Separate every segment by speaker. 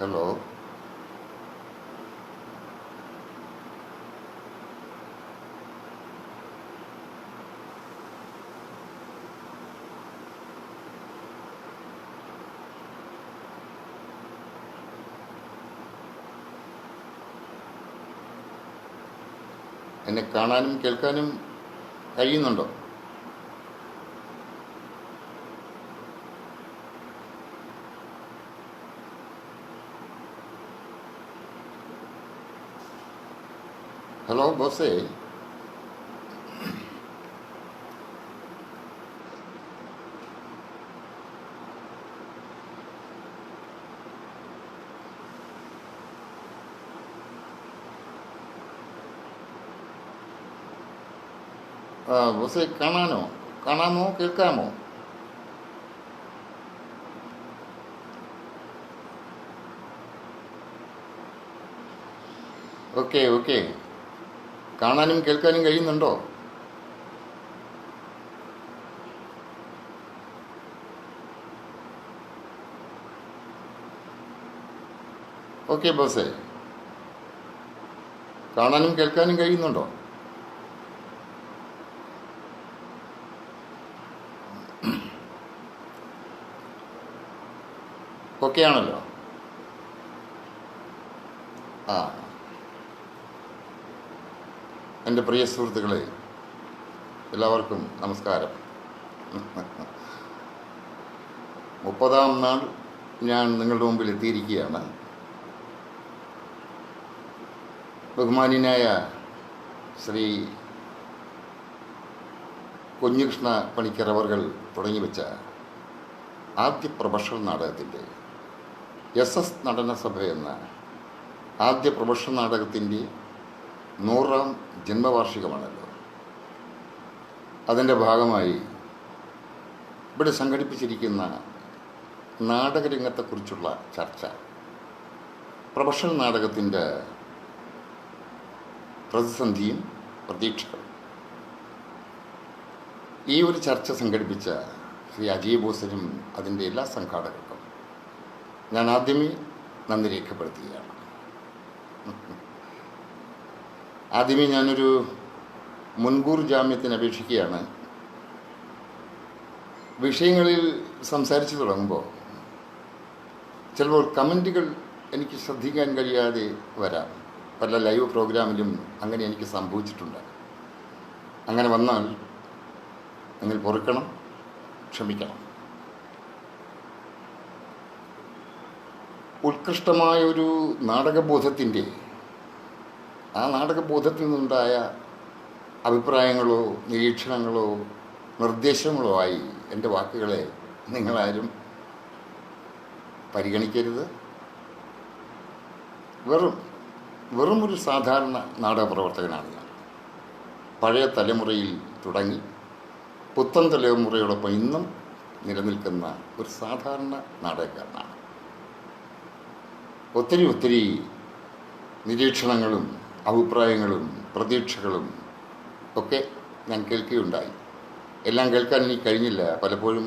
Speaker 1: Hello. എന്നെ കാണാനും കേൾക്കാനും കഴിയുന്നുണ്ടോ? ഹലോ ബോസേ. ബോസേ, കാണാമോ കേൾക്കാമോ? Okay okay. കാണാനും കേൾക്കാനും കഴിയുന്നുണ്ടോ? ഓക്കെ ബോസേ, കാണാനും കേൾക്കാനും കഴിയുന്നുണ്ടോ? ഓക്കെ ആണല്ലോ. ആ, എൻ്റെ പ്രിയ സുഹൃത്തുക്കളെ, എല്ലാവർക്കും നമസ്കാരം. 30-ാം നാൾ ഞാൻ നിങ്ങളുടെ മുമ്പിൽ എത്തിയിരിക്കുകയാണ്. ബഹുമാന്യനായ ശ്രീ കുഞ്ഞികൃഷ്ണ പണിക്കർ അവർകൾ തുടങ്ങി വെച്ച ആദ്യ പ്രൊഫഷണൽ നാടകത്തിൻ്റെ SS നടനസഭ എന്ന ആദ്യ പ്രൊഫഷണൽ നാടകത്തിൻ്റെ 100-ാം ജന്മവാർഷികമാണല്ലോ. അതിൻ്റെ ഭാഗമായി ഇവിടെ സംഘടിപ്പിച്ചിരിക്കുന്ന നാടകരംഗത്തെക്കുറിച്ചുള്ള ചർച്ച, പ്രൊഫഷണൽ നാടകത്തിൻ്റെ പ്രതിസന്ധിയും പ്രതീക്ഷകളും, ഈ ഒരു ചർച്ച സംഘടിപ്പിച്ച ശ്രീ അജയ് ബോസിനും അതിൻ്റെ എല്ലാ സംഘാടകർക്കും ഞാൻ ആദ്യമേ നന്ദി രേഖപ്പെടുത്തുകയാണ്. ആദ്യമേ ഞാനൊരു മുൻകൂർ ജാമ്യത്തിന് അപേക്ഷിക്കുകയാണ്. വിഷയങ്ങളിൽ സംസാരിച്ചു തുടങ്ങുമ്പോൾ ചിലപ്പോൾ കമൻറ്റുകൾ എനിക്ക് ശ്രദ്ധിക്കാൻ കഴിയാതെ വരാം. പല ലൈവ് പ്രോഗ്രാമിലും അങ്ങനെ എനിക്ക് സംഭവിച്ചിട്ടുണ്ട്. അങ്ങനെ വന്നാൽ നിങ്ങൾ പൊറുക്കണം, ക്ഷമിക്കണം. ഉത്കൃഷ്ടമായ ഒരു നാടകബോധത്തിൻ്റെ, ആ നാടകബോധത്തിൽ നിന്നുണ്ടായ അഭിപ്രായങ്ങളോ നിരീക്ഷണങ്ങളോ നിർദ്ദേശങ്ങളോ ആയി എൻ്റെ വാക്കുകളെ നിങ്ങളാരും പരിഗണിക്കരുത്. വെറും ഒരു സാധാരണ നാടകപ്രവർത്തകനാണ് ഞാൻ. പഴയ തലമുറയിൽ തുടങ്ങി പുത്തൻ തലമുറയോടൊപ്പം ഇന്നും നിലനിൽക്കുന്ന ഒരു സാധാരണ നാടകക്കാരനാണ്. ഒത്തിരി നിരീക്ഷണങ്ങളും അഭിപ്രായങ്ങളും പ്രതീക്ഷകളും ഒക്കെ ഞാൻ കേൾക്കുകയുണ്ടായി. എല്ലാം കേൾക്കാൻ എനിക്ക് കഴിഞ്ഞില്ല. പലപ്പോഴും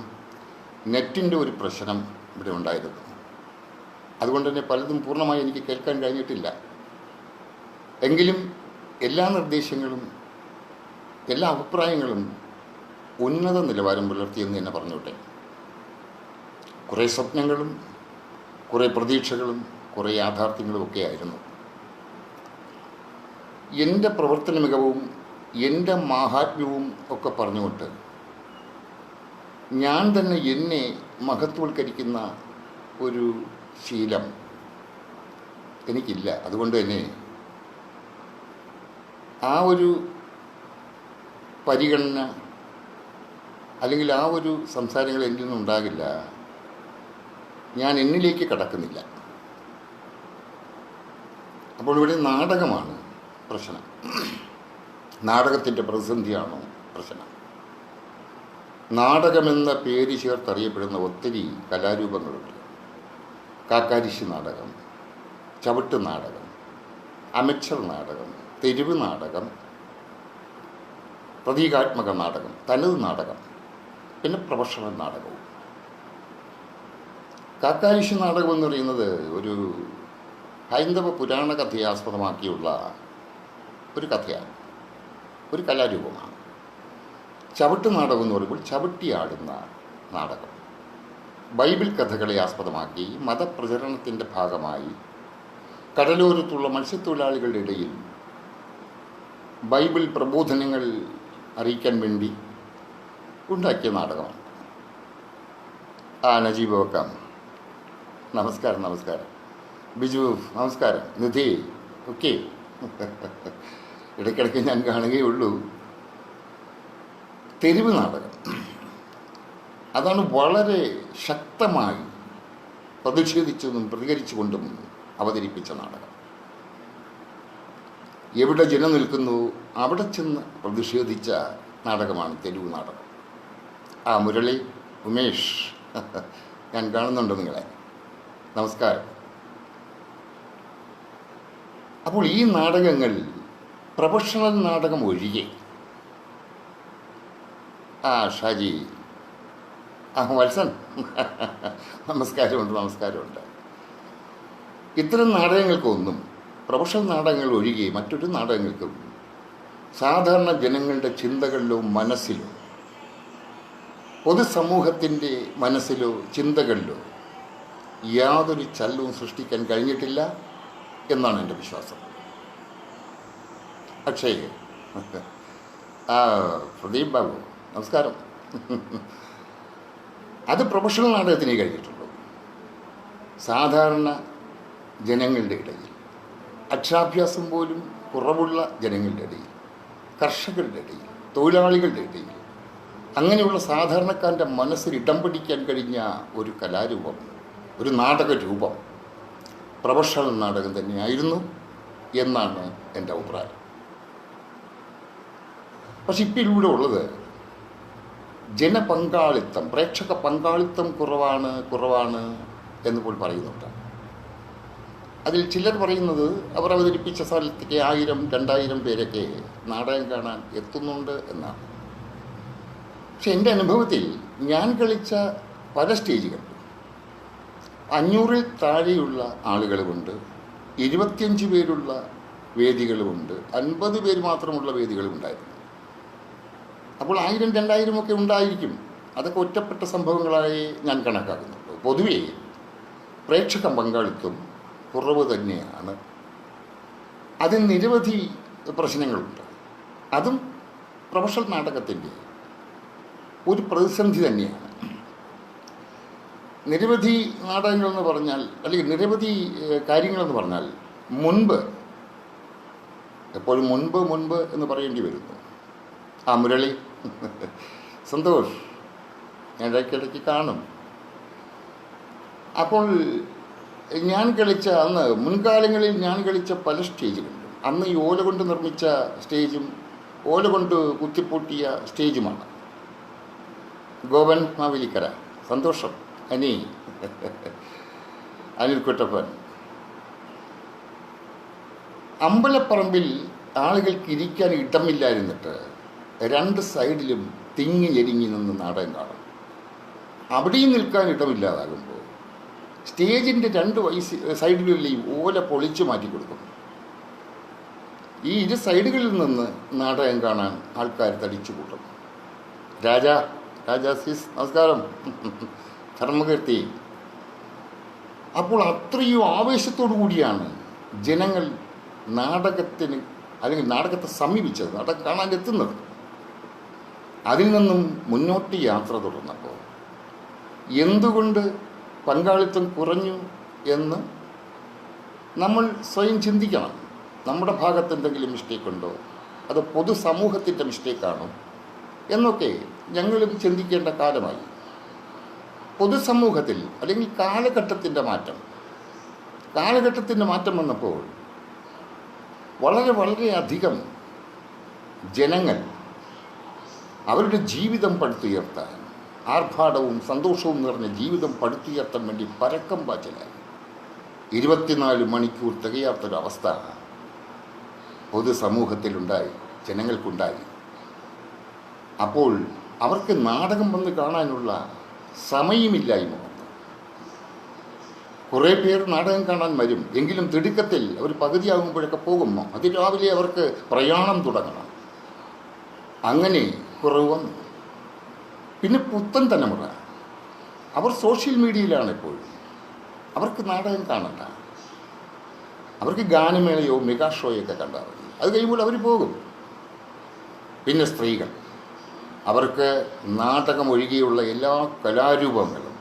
Speaker 1: നെറ്റിൻ്റെ ഒരു പ്രശ്നം ഇവിടെ ഉണ്ടായിരുന്നു. അതുകൊണ്ട് തന്നെ പലതും പൂർണ്ണമായി എനിക്ക് കേൾക്കാൻ കഴിഞ്ഞിട്ടില്ല. എങ്കിലും എല്ലാ നിർദ്ദേശങ്ങളും എല്ലാ അഭിപ്രായങ്ങളും ഉന്നത നിലവാരം പുലർത്തിയെന്ന് തന്നെ പറഞ്ഞോട്ടെ. കുറേ സ്വപ്നങ്ങളും കുറേ പ്രതീക്ഷകളും കുറേ യാഥാർത്ഥ്യങ്ങളും ഒക്കെ ആയിരുന്നു. എൻ്റെ പ്രവർത്തന മികവും എൻ്റെ മാഹാത്മ്യവും ഒക്കെ പറഞ്ഞുകൊണ്ട് ഞാൻ തന്നെ എന്നെ മഹത്വവൽക്കരിക്കുന്ന ഒരു ശീലം എനിക്കില്ല. അതുകൊണ്ട് തന്നെ ആ ഒരു പരിഗണന അല്ലെങ്കിൽ ആ ഒരു സംസാരങ്ങൾ എന്നിൽ നിന്നുണ്ടാകില്ല. ഞാൻ എന്നിലേക്ക് കടക്കുന്നില്ല. അപ്പോൾ ഇവിടെ നാടകമാണ് പ്രശ്നം. നാടകത്തിൻ്റെ പ്രതിസന്ധിയാണോ പ്രശ്നം? നാടകമെന്ന പേര് ചേർത്തറിയപ്പെടുന്ന ഒത്തിരി കലാരൂപങ്ങളുണ്ട്. കാക്കാരിശി നാടകം, ചവിട്ട് നാടകം, അമച്ചർ നാടകം, തെരുവ് നാടകം, പ്രതീകാത്മക നാടകം, തനത് നാടകം, പിന്നെ പ്രൊഫഷണൽ നാടകവും. കാക്കാരിശി നാടകം എന്ന് പറയുന്നത് ഒരു ഹൈന്ദവ പുരാണ കഥയെ ആസ്പദമാക്കിയുള്ള ഒരു കഥയാണ്, ഒരു കലാരൂപമാണ്. ചവിട്ട് നാടകം എന്ന് പറയുമ്പോൾ ചവിട്ടിയാടുന്ന നാടകം. ബൈബിൾ കഥകളെ ആസ്പദമാക്കി മതപ്രചരണത്തിൻ്റെ ഭാഗമായി കടലോരത്തുള്ള മത്സ്യത്തൊഴിലാളികളുടെ ഇടയിൽ ബൈബിൾ പ്രബോധനങ്ങൾ അറിയിക്കാൻ വേണ്ടി ഉണ്ടാക്കിയ നാടകമാണ്. നജീബ് വെക്കാം, നമസ്കാരം. നമസ്കാരം ബിജു, നമസ്കാരം. നിധി, ഓക്കെ. ഇടയ്ക്കിടയ്ക്ക് ഞാൻ കാണുകയുള്ളൂ. തെരുവ് നാടകം, അതാണ് വളരെ ശക്തമായി പ്രതിഷേധിച്ചതും പ്രതികരിച്ചുകൊണ്ടും അവതരിപ്പിച്ച നാടകം. എവിടെ ജനം നിൽക്കുന്നു അവിടെ ചെന്ന് പ്രതിഷേധിച്ച നാടകമാണ് തെരുവ് നാടകം. മുരളി, ഉമേഷ്, ഞാൻ കാണുന്നുണ്ട് നിങ്ങളെ, നമസ്കാരം. അപ്പോൾ ഈ നാടകങ്ങൾ പ്രൊഫഷണൽ നാടകം ഒഴികെ, ഷാജി, വത്സൻ, നമസ്കാരമുണ്ട്. നമസ്കാരമുണ്ട്. ഇത്തരം നാടകങ്ങൾക്കൊന്നും, പ്രൊഫഷണൽ നാടകങ്ങൾ ഒഴികെ മറ്റൊരു നാടകങ്ങൾക്കും സാധാരണ ജനങ്ങളുടെ ചിന്തകളിലോ മനസ്സിലോ പൊതുസമൂഹത്തിൻ്റെ മനസ്സിലോ ചിന്തകളിലോ യാതൊരു ചലനവും സൃഷ്ടിക്കാൻ കഴിഞ്ഞിട്ടില്ല എന്നാണ് എൻ്റെ വിശ്വാസം. അക്ഷയ്, പ്രദീപ് ബാബു, നമസ്കാരം. അത് പ്രൊഫഷണൽ നാടകത്തിനേ കഴിഞ്ഞിട്ടുള്ളൂ. സാധാരണ ജനങ്ങളുടെ ഇടയിൽ, അക്ഷരാഭ്യാസം പോലും കുറവുള്ള ജനങ്ങളുടെ ഇടയിൽ, കർഷകരുടെ ഇടയിൽ, തൊഴിലാളികളുടെ ഇടയിൽ, അങ്ങനെയുള്ള സാധാരണക്കാരൻ്റെ മനസ്സിൽ ഇടം പിടിക്കാൻ കഴിഞ്ഞ ഒരു കലാരൂപം, ഒരു നാടക രൂപം പ്രൊഫഷണൽ നാടകം തന്നെയായിരുന്നു എന്നാണ് എൻ്റെ അഭിപ്രായം. പക്ഷെ ഇപ്പം ഇതിലൂടെ ഉള്ളത് ജനപങ്കാളിത്തം, പ്രേക്ഷക പങ്കാളിത്തം കുറവാണ് എന്ന് പോലും പറയുന്നുണ്ട്. അതിൽ ചിലർ പറയുന്നത് അവർ അവതരിപ്പിച്ച സ്ഥലത്തേക്ക് 1000-2000 പേരൊക്കെ നാടകം കാണാൻ എത്തുന്നുണ്ട് എന്നാണ്. പക്ഷെ എൻ്റെ അനുഭവത്തിൽ ഞാൻ കളിച്ച പല സ്റ്റേജുകൾ 500-ൽ താഴെയുള്ള ആളുകളുമുണ്ട്, 25 പേരുള്ള വേദികളുമുണ്ട്, 50 പേര് മാത്രമുള്ള വേദികളും ഉണ്ടായിരുന്നു. അപ്പോൾ 1000-2000 ഒക്കെ ഉണ്ടായിരിക്കും. അതൊക്കെ ഒറ്റപ്പെട്ട സംഭവങ്ങളായി ഞാൻ കണക്കാക്കുന്നുള്ളൂ. പൊതുവേ പ്രേക്ഷക പങ്കാളിത്തം കുറവ് തന്നെയാണ്. അതിന് നിരവധി പ്രശ്നങ്ങളുണ്ട്. അതും പ്രൊഫഷണൽ നാടകത്തിൻ്റെ ഒരു പ്രതിസന്ധി തന്നെയാണ്. നിരവധി നാടകങ്ങളെന്ന് പറഞ്ഞാൽ, അല്ലെങ്കിൽ നിരവധി കാര്യങ്ങളെന്ന് പറഞ്ഞാൽ, എപ്പോഴും മുൻപ് എന്ന് പറയേണ്ടി വരുന്നു. മുരളി, സന്തോഷ്, ഞാൻ ഇടയ്ക്കിടയ്ക്ക് കാണും. അപ്പോൾ ഞാൻ കളിച്ച മുൻകാലങ്ങളിൽ ഞാൻ കളിച്ച പല സ്റ്റേജുകളുണ്ട്. അന്ന് ഈ ഓല കൊണ്ട് നിർമ്മിച്ച സ്റ്റേജും ഓല കൊണ്ട് കുത്തിപ്പൊട്ടിയ സ്റ്റേജുമാണ്. ഗോപൻ മാവേലിക്കര, സന്തോഷം. അനിൽ കുട്ടപ്പൻ. അമ്പലപ്പറമ്പിൽ ആളുകൾക്ക് ഇരിക്കാൻ ഇടമില്ലായിരുന്നിട്ട് 2 സൈഡിലും തിങ്ങി ഞെരുങ്ങി നിന്ന് നാടകം കാണും. അവിടെയും നിൽക്കാൻ ഇടമില്ലാതാകുമ്പോൾ സ്റ്റേജിൻ്റെ 2 സൈഡിലെയും ഓല പൊളിച്ചു മാറ്റി കൊടുക്കും. ഈ 2 സൈഡുകളിൽ നിന്ന് നാടകം കാണാൻ ആൾക്കാർ തടിച്ചു കൂട്ടും. രാജാസീസ്, നമസ്കാരം. ധർമ്മകീർത്തി. അപ്പോൾ അത്രയും ആവേശത്തോടു കൂടിയാണ് ജനങ്ങൾ നാടകത്തിന്, അല്ലെങ്കിൽ നാടകത്തെ സമീപിച്ചത്, നാടകം കാണാൻ എത്തുന്നത്. അതിൽ നിന്നും മുന്നോട്ട് യാത്ര തുടർന്നപ്പോൾ എന്തുകൊണ്ട് പങ്കാളിത്തം കുറഞ്ഞു എന്ന് നമ്മൾ സ്വയം ചിന്തിക്കണം. നമ്മുടെ ഭാഗത്ത് എന്തെങ്കിലും മിസ്റ്റേക്കുണ്ടോ, അത് പൊതുസമൂഹത്തിൻ്റെ മിസ്റ്റേക്കാണോ എന്നൊക്കെ ഞങ്ങളും ചിന്തിക്കേണ്ട കാലമായി. പൊതുസമൂഹത്തിൽ, അല്ലെങ്കിൽ കാലഘട്ടത്തിൻ്റെ മാറ്റം വന്നപ്പോൾ വളരെയധികം ജനങ്ങൾ അവരുടെ ജീവിതം പടുത്തുയർത്താൻ, ആർഭാടവും സന്തോഷവും നിറഞ്ഞ ജീവിതം പടുത്തുയർത്താൻ വേണ്ടി പരക്കം പാച്ചിലായി. 24 മണിക്കൂർ തികയാത്തൊരവസ്ഥ പൊതുസമൂഹത്തിലുണ്ടായി, ജനങ്ങൾക്കുണ്ടായി. അപ്പോൾ അവർക്ക് നാടകം വന്ന് കാണാനുള്ള സമയമില്ലായ്മ വന്നു. കുറേ പേർ നാടകം കാണാൻ വരും. എങ്കിലും തിടുക്കത്തിൽ അവർ പകുതിയാകുമ്പോഴൊക്കെ പോകുമ്പോൾ അതിരാവിലെ അവർക്ക് പ്രയാണം തുടങ്ങണം. അങ്ങനെ കുറവ് വന്നു. പിന്നെ പുത്തൻ തലമുറ, അവർ സോഷ്യൽ മീഡിയയിലാണ് എപ്പോഴും. അവർക്ക് നാടകം കാണണ്ട, അവർക്ക് ഗാനമേളയോ മെഗാ ഷോയൊക്കെ കണ്ടാൽ മതി. അത് കഴിയുമ്പോൾ അവർ പോകും. പിന്നെ സ്ത്രീകൾ, അവർക്ക് നാടകം ഒഴികെയുള്ള എല്ലാ കലാരൂപങ്ങളും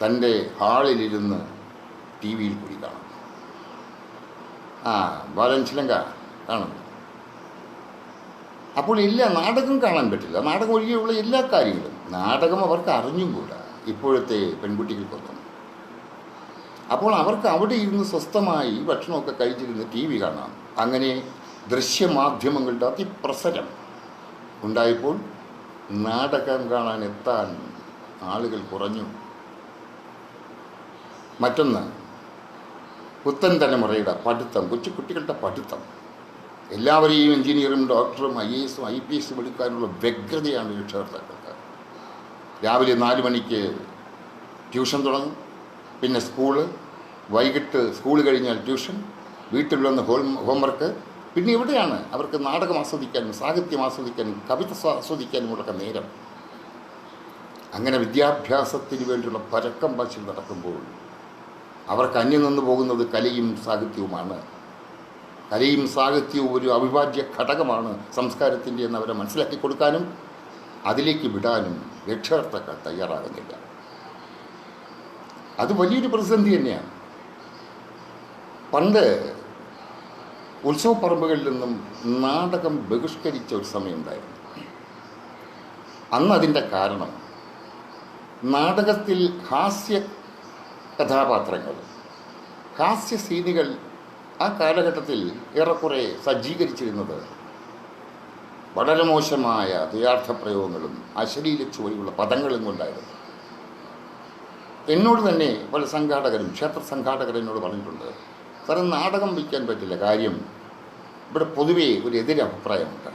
Speaker 1: തൻ്റെ ഹാളിലിരുന്ന് ടി വിയിൽ കൂടി കാണും. ബാലൻ ചിലങ്ക കാണുന്നു. അപ്പോൾ ഇല്ല, നാടകം കാണാൻ പറ്റില്ല. നാടകം ഒഴികെയുള്ള എല്ലാ കാര്യങ്ങളും, നാടകം അവർക്ക് അറിഞ്ഞും കൂടാ ഇപ്പോഴത്തെ പെൺകുട്ടികൾക്കൊന്നും. അപ്പോൾ അവർക്ക് അവിടെ ഇരുന്ന് സ്വസ്ഥമായി ഭക്ഷണമൊക്കെ കഴിച്ചിരുന്ന് ടി വി കാണാം. അങ്ങനെ ദൃശ്യമാധ്യമങ്ങളുടെ അതിപ്രസരം ഉണ്ടായപ്പോൾ നാടകം കാണാൻ എത്താൻ ആളുകൾ കുറഞ്ഞു. മറ്റൊന്ന്, പുത്തൻ തലമുറയുടെ പഠിത്തം, കൊച്ചുകുട്ടികളുടെ പഠിത്തം. എല്ലാവരെയും എഞ്ചിനീയറും ഡോക്ടറും IAS IPS എടുക്കാനുള്ള വ്യഗ്രതയാണ് രക്ഷകർത്താക്കൾക്ക്. രാവിലെ 4 മണിക്ക് ട്യൂഷൻ തുടങ്ങും, പിന്നെ സ്കൂള്, വൈകിട്ട് സ്കൂൾ കഴിഞ്ഞാൽ ട്യൂഷൻ, വീട്ടിൽ വന്ന് ഹോംവർക്ക്. പിന്നെ എവിടെയാണ് അവർക്ക് നാടകം ആസ്വദിക്കാനും സാഹിത്യം ആസ്വദിക്കാനും കവിത ആസ്വദിക്കാനുമുള്ളൊക്കെ നേരം? അങ്ങനെ വിദ്യാഭ്യാസത്തിന് വേണ്ടിയുള്ള പരക്കം പാച്ചിൽ നടക്കുമ്പോൾ അവർക്ക് അന്യം നിന്ന് പോകുന്നത് കലയും സാഹിത്യവുമാണ്. കലയും സാഹിത്യവും ഒരു അവിഭാജ്യ ഘടകമാണ് സംസ്കാരത്തിൻ്റെ എന്ന് അവരെ മനസ്സിലാക്കി കൊടുക്കാനും അതിലേക്ക് വിടാനും രക്ഷകർത്താക്കൾ തയ്യാറാകുന്നില്ല. അത് വലിയൊരു പ്രതിസന്ധി തന്നെയാണ്. പണ്ട് ഉത്സവപ്പറമ്പുകളിൽ നിന്നും നാടകം ബഹിഷ്കരിച്ച ഒരു സമയമുണ്ടായിരുന്നു. അന്ന് അതിൻ്റെ കാരണം നാടകത്തിൽ ഹാസ്യ കഥാപാത്രങ്ങൾ, ഹാസ്യ സീനുകൾ ആ കാലഘട്ടത്തിൽ ഏറെക്കുറെ സജ്ജീകരിച്ചിരുന്നത് വളരെ മോശമായ ദ്വയാർത്ഥപ്രയോഗങ്ങളും അശ്ലീല ചുവയുള്ള പദങ്ങളും കൊണ്ടായിരുന്നു. എന്നോട് തന്നെ പല സംഘാടകരും, ക്ഷേത്ര സംഘാടകർ എന്നോട് പറഞ്ഞിട്ടുണ്ട്, സാറേ നാടകം വയ്ക്കാൻ പറ്റില്ല. കാര്യം ഇവിടെ പൊതുവേ ഒരു എതിരഭിപ്രായമുണ്ട്.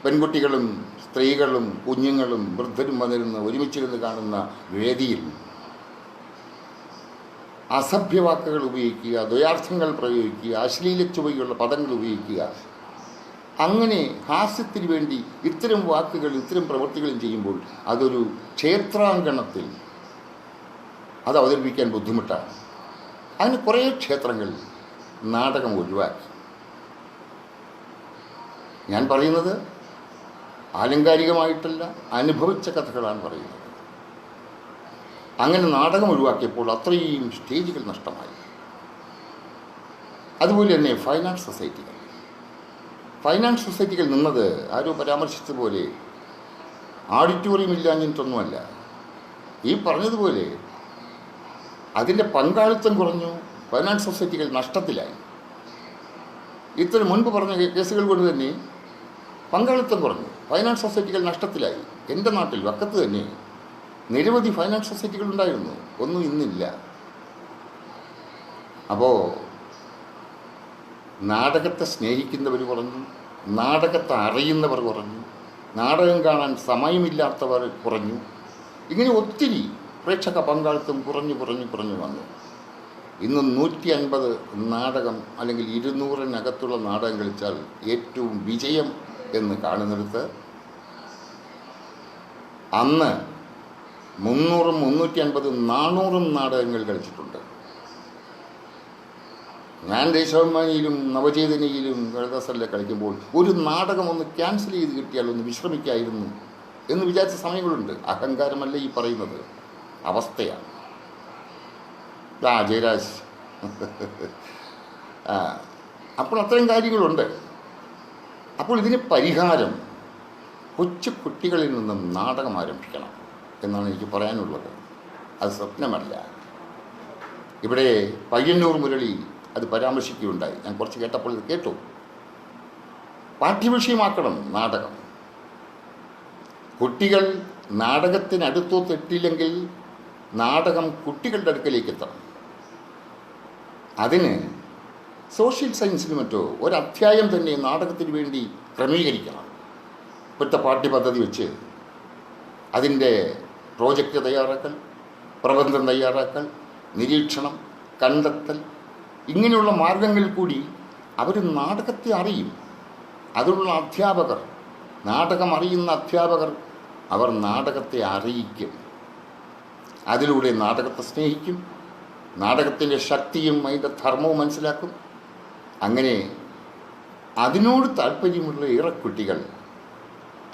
Speaker 1: പെൺകുട്ടികളും സ്ത്രീകളും കുഞ്ഞുങ്ങളും വൃദ്ധരും വന്നിരുന്ന് ഒരുമിച്ചിരുന്ന് കാണുന്ന വേദിയിൽ അസഭ്യവാക്കുകൾ ഉപയോഗിക്കുക, ദ്വയാർത്ഥങ്ങൾ പ്രയോഗിക്കുക, അശ്ലീല ചുവയുള്ള പദങ്ങൾ ഉപയോഗിക്കുക, അങ്ങനെ ഹാസ്യത്തിന് വേണ്ടി ഇത്തരം വാക്കുകൾ ഇത്തരം പ്രവൃത്തികളും ചെയ്യുമ്പോൾ അതൊരു ക്ഷേത്രാങ്കണത്തിൽ അത് അവതരിപ്പിക്കാൻ ബുദ്ധിമുട്ടാണ്. അങ്ങനെ കുറേ ക്ഷേത്രങ്ങൾ നാടകം ഒഴിവാക്കി. ഞാൻ പറയുന്നത് ആലങ്കാരികമായിട്ടല്ല, അനുഭവിച്ച കഥകളാണ് പറയുന്നത്. അങ്ങനെ നാടകം ഒഴിവാക്കിയപ്പോൾ അത്രയും സ്റ്റേജുകൾ നഷ്ടമായി. അതുപോലെ തന്നെ ഫൈനാൻസ് സൊസൈറ്റികൾ നിന്നത് ആരോ പരാമർശിച്ചതുപോലെ ഓഡിറ്റോറിയം ഇല്ലാഞ്ഞിട്ടൊന്നുമല്ല. ഈ പറഞ്ഞതുപോലെ അതിൻ്റെ പങ്കാളിത്തം കുറഞ്ഞു, ഫൈനാൻസ് സൊസൈറ്റികൾ നഷ്ടത്തിലായി. ഇത്ര മുൻപ് പറഞ്ഞ കേസുകൾ കൊണ്ട് തന്നെ പങ്കാളിത്തം കുറഞ്ഞു, ഫൈനാൻസ് സൊസൈറ്റികൾ നഷ്ടത്തിലായി. എൻ്റെ നാട്ടിൽ വക്കത്ത് തന്നെ നിരവധി ഫൈനാൻസ് സൊസൈറ്റികൾ ഉണ്ടായിരുന്നു, ഒന്നും ഇന്നില്ല. അപ്പോൾ നാടകത്തെ സ്നേഹിക്കുന്നവർ കുറഞ്ഞു, നാടകത്തെ അറിയുന്നവർ കുറഞ്ഞു, നാടകം കാണാൻ സമയമില്ലാത്തവർ കുറഞ്ഞു. ഇങ്ങനെ ഒത്തിരി പ്രേക്ഷക പങ്കാളിത്തം കുറഞ്ഞു വന്നു. ഇന്ന് 150 നാടകം അല്ലെങ്കിൽ 200-നകത്തുള്ള നാടകം കളിച്ചാൽ ഏറ്റവും വിജയം എന്ന് കാണുന്നിടത്ത് അന്ന് 300-ഉം 350-ഉം 400-ഉം നാടകങ്ങൾ കളിച്ചിട്ടുണ്ട്. ഞാൻ ദേശാഭിമാനിയിലും നവചേതനയിലും കഴുതാസറിലെ കളിക്കുമ്പോൾ ഒരു നാടകം ഒന്ന് ക്യാൻസൽ ചെയ്ത് കിട്ടിയാൽ ഒന്ന് വിശ്രമിക്കായിരുന്നു എന്ന് വിചാരിച്ച സമയങ്ങളുണ്ട്. അഹങ്കാരമല്ല ഈ പറയുന്നത്, അവസ്ഥയാണ്. ജയരാജ് അപ്പോൾ അത്രയും കാര്യങ്ങളുണ്ട്. അപ്പോൾ ഇതിന് പരിഹാരം കൊച്ചു കുട്ടികളിൽ നിന്നും നാടകം ആരംഭിക്കണം എന്നാണ് എനിക്ക് പറയാനുള്ളത്. അത് സ്വപ്നമല്ല. ഇവിടെ പയ്യന്നൂർ മുരളി അത് പരാമർശിക്കുകയുണ്ടായി. ഞാൻ കുറച്ച് കേട്ടപ്പോൾ ഇത് കേട്ടു. പാഠ്യവിഷയമാക്കണം നാടകം. കുട്ടികൾ നാടകത്തിനടുത്തോട്ട് എത്തില്ലെങ്കിൽ നാടകം കുട്ടികളുടെ അടുക്കലേക്ക് എത്തണം. അതിന് സോഷ്യൽ സയൻസിന് മറ്റോ ഒരധ്യായം തന്നെ നാടകത്തിന് വേണ്ടി ക്രമീകരിക്കണം. ഇപ്പോഴത്തെ പാഠ്യപദ്ധതി വെച്ച് അതിൻ്റെ പ്രോജക്റ്റ് തയ്യാറാക്കൽ, പ്രബന്ധം തയ്യാറാക്കൽ, നിരീക്ഷണം, കണ്ടെത്തൽ, ഇങ്ങനെയുള്ള മാർഗങ്ങളിൽ കൂടി അവർ നാടകത്തെ അറിയും. അതിലുള്ള അധ്യാപകർ, നാടകം അറിയുന്ന അധ്യാപകർ, അവർ നാടകത്തെ അറിയിക്കും. അതിലൂടെ നാടകത്തെ സ്നേഹിക്കും, നാടകത്തിൻ്റെ ശക്തിയും അതിൻ്റെ ധർമ്മവും മനസ്സിലാക്കും. അങ്ങനെ അതിനോട് താല്പര്യമുള്ള ഏറെ കുട്ടികൾ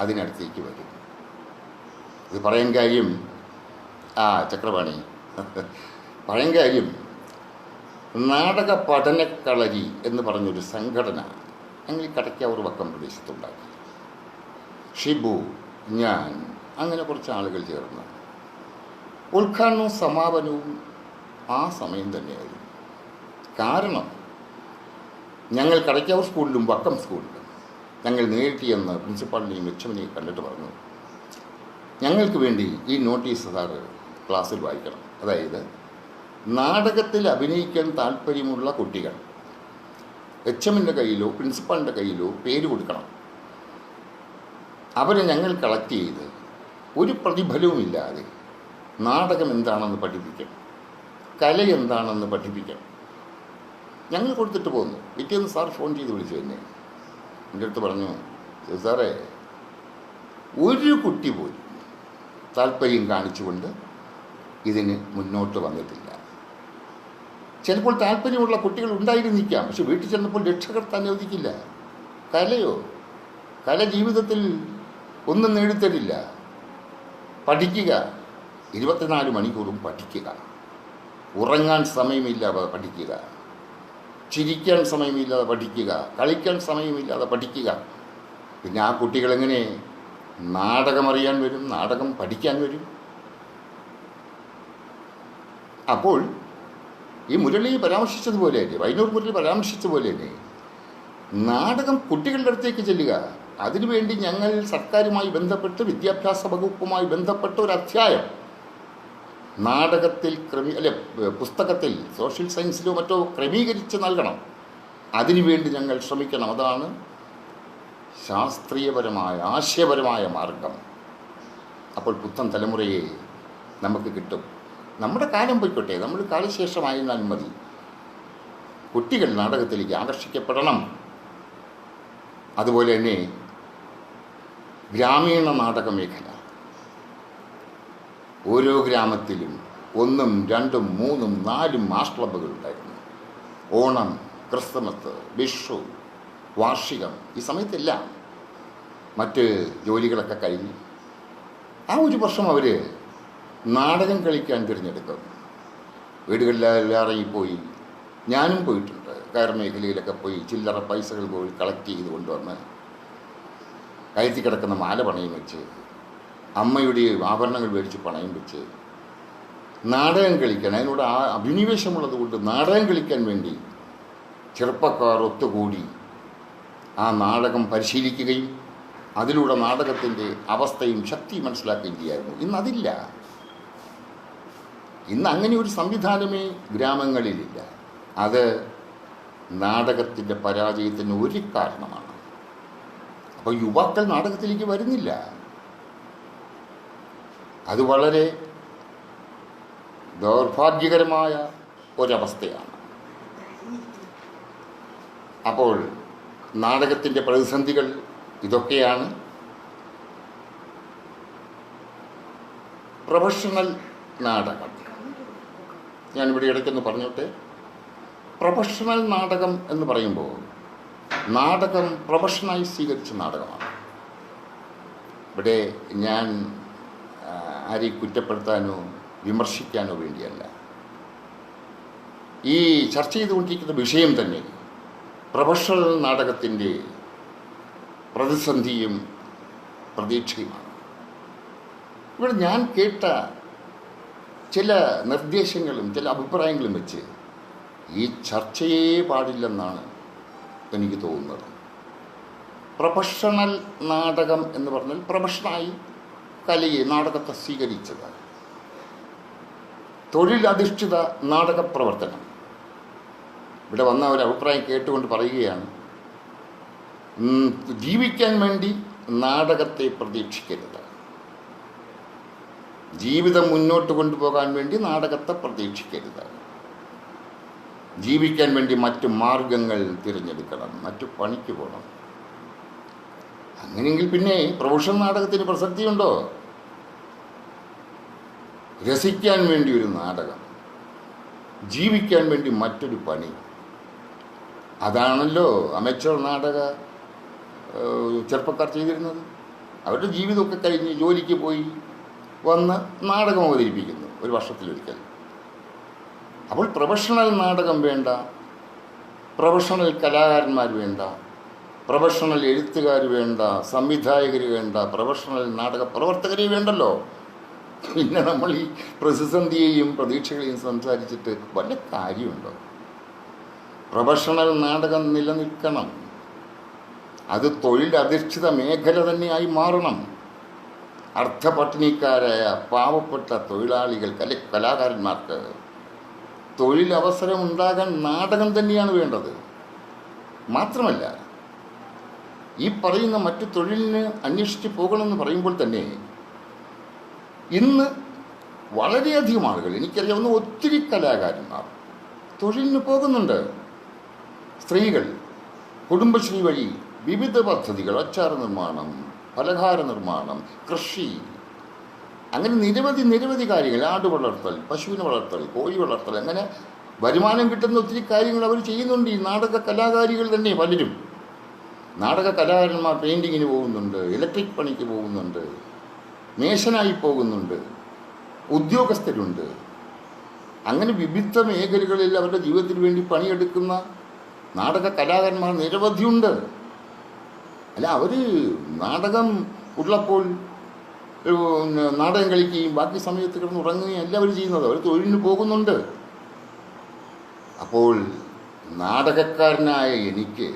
Speaker 1: അതിനടുത്തേക്ക് വരും. ഇത് പറയാൻ കാര്യം ചക്രപാണി പറയാൻ കാര്യം, നാടക പഠനക്കളരി എന്ന് പറഞ്ഞൊരു സംഘടന ഞങ്ങൾ ഈ കടയ്ക്കാവൂർ വക്കം പ്രദേശത്തുണ്ടാക്കി. ഷിബു, ഞാൻ, അങ്ങനെ കുറച്ച് ആളുകൾ ചേർന്ന് ഉദ്ഘാടനവും സമാപനവും ആ സമയം തന്നെയായിരുന്നു. കാരണം ഞങ്ങൾ കടയ്ക്കാവൂർ സ്കൂളിലും വക്കം സ്കൂളിലും ഞങ്ങൾ നേരിട്ട് ചെന്ന് പ്രിൻസിപ്പാളിനെയും എച്ച്എമ്മിനെയും കണ്ടിട്ട് പറഞ്ഞു, ഞങ്ങൾക്ക് വേണ്ടി ഈ നോട്ടീസ് സാറ് ക്ലാസ്സിൽ വായിക്കണം. അതായത് നാടകത്തിൽ അഭിനയിക്കാൻ താല്പര്യമുള്ള കുട്ടികൾ എച്ച്എമ്മിൻ്റെ കയ്യിലോ പ്രിൻസിപ്പാളിൻ്റെ കയ്യിലോ പേര് കൊടുക്കണം. അവരെ ഞങ്ങൾ കളക്ട് ചെയ്ത് ഒരു പ്രതിഫലവുമില്ലാതെ നാടകം എന്താണെന്ന് പഠിപ്പിക്കണം, കല എന്താണെന്ന് പഠിപ്പിക്കണം. ഞങ്ങൾ കൊടുത്തിട്ട് പോന്നു. പിറ്റേന്ന് സാർ ഫോൺ ചെയ്ത് വിളിച്ചു തന്നെ എൻ്റെ അടുത്ത് പറഞ്ഞു, സാറേ, ഒരു കുട്ടി പോലും താല്പര്യം കാണിച്ചുകൊണ്ട് ഇതിന് മുന്നോട്ട് വന്നിട്ടില്ല. ചിലപ്പോൾ താല്പര്യമുള്ള കുട്ടികൾ ഉണ്ടായിരുന്നിരിക്കാം, പക്ഷെ വീട്ടിൽ ചെന്നപ്പോൾ രക്ഷകർത്താൻ അനുവദിക്കില്ല. കലയോ, കല ജീവിതത്തിൽ ഒന്നും നേടിത്തരില്ല. പഠിക്കുക, 24 മണിക്കൂറും പഠിക്കുക, ഉറങ്ങാൻ സമയമില്ലാതെ പഠിക്കുക, ചിരിക്കാൻ സമയമില്ലാതെ പഠിക്കുക, കളിക്കാൻ സമയമില്ലാതെ പഠിക്കുക. പിന്നെ ആ കുട്ടികളെങ്ങനെ നാടകം അറിയാൻ വരും, നാടകം പഠിക്കാൻ വരും? അപ്പോൾ ഈ മുരളി പരാമർശിച്ചതുപോലെ തന്നെ, വൈനൂർ മുരളി പരാമർശിച്ചതുപോലെ തന്നെ, നാടകം കുട്ടികളുടെ അടുത്തേക്ക് ചെല്ലുക. അതിനുവേണ്ടി ഞങ്ങൾ സർക്കാരുമായി ബന്ധപ്പെട്ട്, വിദ്യാഭ്യാസ വകുപ്പുമായി ബന്ധപ്പെട്ട ഒരു അധ്യായം നാടകത്തിൽ പുസ്തകത്തിൽ സോഷ്യൽ സയൻസിലോ മറ്റോ ക്രമീകരിച്ച് നൽകണം. അതിനുവേണ്ടി ഞങ്ങൾ ശ്രമിക്കണം. അതാണ് ശാസ്ത്രീയപരമായ, ആശയപരമായ മാർഗം. അപ്പോൾ പുത്തൻ തലമുറയെ നമുക്ക് കിട്ടും. നമ്മുടെ കാലം പോയിക്കോട്ടെ, നമ്മൾ കാലശേഷമായിരുന്നാലും മതി. കുട്ടികൾ നാടകത്തിലേക്ക് ആകർഷിക്കപ്പെടണം. അതുപോലെ തന്നെ ഗ്രാമീണ നാടക മേഖല, ഓരോ ഗ്രാമത്തിലും 1, 2, 3, 4 മാസ് ക്ലബ്ബുകൾ ഉണ്ടായിരുന്നു. ഓണം, ക്രിസ്മസ്, വിഷു, വാർഷികം, ഈ സമയത്തെല്ലാം മറ്റ് ജോലികളൊക്കെ കഴിഞ്ഞ് ആ ഒരു വർഷം അവർ നാടകം കളിക്കാൻ തിരഞ്ഞെടുക്കും. വീടുകളിലെല്ലാം ഇറങ്ങിപ്പോയി. ഞാനും പോയിട്ടുണ്ട്. കയർ മേഖലയിലൊക്കെ പോയി ചില്ലറ പൈസകൾ പോയി കളക്ട് ചെയ്ത് കൊണ്ടുവന്ന് കയറ്റി കിടക്കുന്ന മാല പണയം വെച്ച്, അമ്മയുടെ ആഭരണങ്ങൾ മേടിച്ച് പണയം വെച്ച് നാടകം കളിക്കാൻ, അതിനോട് ആ അഭിനിവേശമുള്ളത് കൊണ്ട് നാടകം കളിക്കാൻ വേണ്ടി ചെറുപ്പക്കാർ ഒത്തുകൂടി ആ നാടകം പരിശീലിക്കുകയും അതിലൂടെ നാടകത്തിൻ്റെ അവസ്ഥയും ശക്തിയും മനസ്സിലാക്കുകയും ചെയ്യായിരുന്നു. ഇന്നതില്ല. ഇന്ന് അങ്ങനെ ഒരു സംവിധാനമേ ഗ്രാമങ്ങളിലില്ല. അത് നാടകത്തിൻ്റെ പരാജയത്തിന് ഒരു കാരണമാണ്. അപ്പോൾ യുവാക്കൾ നാടകത്തിലേക്ക് വരുന്നില്ല. അത് വളരെ ദൗർഭാഗ്യകരമായ ഒരവസ്ഥയാണ്. അപ്പോൾ നാടകത്തിൻ്റെ പ്രതിസന്ധികൾ ഇതൊക്കെയാണ്. പ്രൊഫഷണൽ നാടകം, ഞാനിവിടെ ഇടയ്ക്കൊന്ന് പറഞ്ഞോട്ടെ. പ്രൊഫഷണൽ നാടകം എന്ന് പറയുമ്പോൾ നാടകം പ്രൊഫഷണായി സ്വീകരിച്ച നാടകമാണ്. ഇവിടെ ഞാൻ ആരെയും കുറ്റപ്പെടുത്താനോ വിമർശിക്കാനോ വേണ്ടിയല്ല. ഈ ചർച്ച ചെയ്തുകൊണ്ടിരിക്കുന്ന വിഷയം തന്നെ പ്രൊഫഷണൽ നാടകത്തിൻ്റെ പ്രതിസന്ധിയും പ്രതീക്ഷയുമാണ്. ഇവിടെ ഞാൻ കേട്ട ചില നിർദ്ദേശങ്ങളും ചില അഭിപ്രായങ്ങളും വെച്ച് ഈ ചർച്ചയേ പാടില്ലെന്നാണ് എനിക്ക് തോന്നുന്നത്. പ്രൊഫഷണൽ നാടകം എന്ന് പറഞ്ഞാൽ പ്രൊഫഷണായി കലയെ, നാടകത്തെ സ്വീകരിച്ചത്, തൊഴിലധിഷ്ഠിത നാടക പ്രവർത്തനം. ഇവിടെ വന്ന ഒരു അഭിപ്രായം കേട്ടുകൊണ്ട് പറയുകയാണ്, ജീവിക്കാൻ വേണ്ടി നാടകത്തെ പ്രതീക്ഷിക്കരുത്. ജീവിതം മുന്നോട്ട് കൊണ്ടുപോകാൻ വേണ്ടി നാടകത്തെ പ്രതീക്ഷിക്കരുത്. ജീവിക്കാൻ വേണ്ടി മറ്റു മാർഗങ്ങൾ തിരഞ്ഞെടുക്കണം, മറ്റു പണിക്ക് പോകണം. അങ്ങനെയെങ്കിൽ പിന്നെ പ്രൊഫഷണൽ നാടകത്തിന് പ്രസക്തിയുണ്ടോ? രസിക്കാൻ വേണ്ടി ഒരു നാടകം, ജീവിക്കാൻ വേണ്ടി മറ്റൊരു പണി. അതാണല്ലോ അമേച്ചർ നാടക ചെറുപ്പക്കാർ ചെയ്തിരുന്നത്. അവരുടെ ജീവിതമൊക്കെ കഴിഞ്ഞ് ജോലിക്ക് പോയി വന്ന് നാടകം അവതരിപ്പിക്കുന്നു ഒരു വർഷത്തിലൊരിക്കൽ. അപ്പോൾ പ്രൊഫഷണൽ നാടകം വേണ്ട, പ്രൊഫഷണൽ കലാകാരന്മാർ വേണ്ട, പ്രൊഫഷണൽ എഴുത്തുകാർ വേണ്ട, സംവിധായകർ വേണ്ട, പ്രൊഫഷണൽ നാടക പ്രവർത്തകരെ വേണ്ടല്ലോ. പിന്നെ നമ്മൾ ഈ പ്രതിസന്ധിയെയും പ്രതീക്ഷകളെയും സംസാരിച്ചിട്ട് വല്ല കാര്യമുണ്ടോ? പ്രൊഫഷണൽ നാടകം നിലനിൽക്കണം. അത് തൊഴിലധിഷ്ഠിത മേഖല തന്നെയായി മാറണം. അർദ്ധപട്ടിണിക്കാരായ പാവപ്പെട്ട തൊഴിലാളികൾ, കലാകാരന്മാർക്ക് തൊഴിലവസരം ഉണ്ടാകാൻ നാടകം തന്നെയാണ് വേണ്ടത്. മാത്രമല്ല, ഈ പറയുന്ന മറ്റു തൊഴിലിന് അന്വേഷിച്ച് പോകണമെന്ന് പറയുമ്പോൾ തന്നെ ഇന്ന് വളരെയധികം ആളുകൾ, എനിക്കറിയാവുന്ന ഒത്തിരി കലാകാരന്മാർ തൊഴിലിന് പോകുന്നുണ്ട്. സ്ത്രീകൾ കുടുംബശ്രീ വഴി വിവിധ പദ്ധതികൾ, അച്ചാർ നിർമ്മാണം, പലഹാര നിർമ്മാണം, കൃഷി, അങ്ങനെ നിരവധി കാര്യങ്ങൾ, ആട് വളർത്തൽ, പശുവിനെ വളർത്തൽ, കോഴി വളർത്തൽ, അങ്ങനെ വരുമാനം കിട്ടുന്ന ഒത്തിരി കാര്യങ്ങൾ അവർ ചെയ്യുന്നുണ്ട്. ഈ നാടക കലാകാരികൾ തന്നെ പലരും. നാടക കലാകാരന്മാർ പെയിൻറ്റിങ്ങിന് പോകുന്നുണ്ട്, ഇലക്ട്രിക് പണിക്ക് പോകുന്നുണ്ട്, മേശനായി പോകുന്നുണ്ട്, ഉദ്യോഗസ്ഥരുണ്ട്. അങ്ങനെ വിവിധ മേഖലകളിൽ അവരുടെ ജീവിതത്തിന് വേണ്ടി പണിയെടുക്കുന്ന നാടക കലാകാരന്മാർ നിരവധിയുണ്ട്. അല്ല, അവർ നാടകം ഉള്ളപ്പോൾ നാടകം കളിക്കുകയും ബാക്കി സമയത്ത് കിടന്ന് ഉറങ്ങുകയും അല്ല അവർ ചെയ്യുന്നത്. അവർ തൊഴിലിന് പോകുന്നുണ്ട്. അപ്പോൾ നാടകക്കാരനായ എനിക്ക്,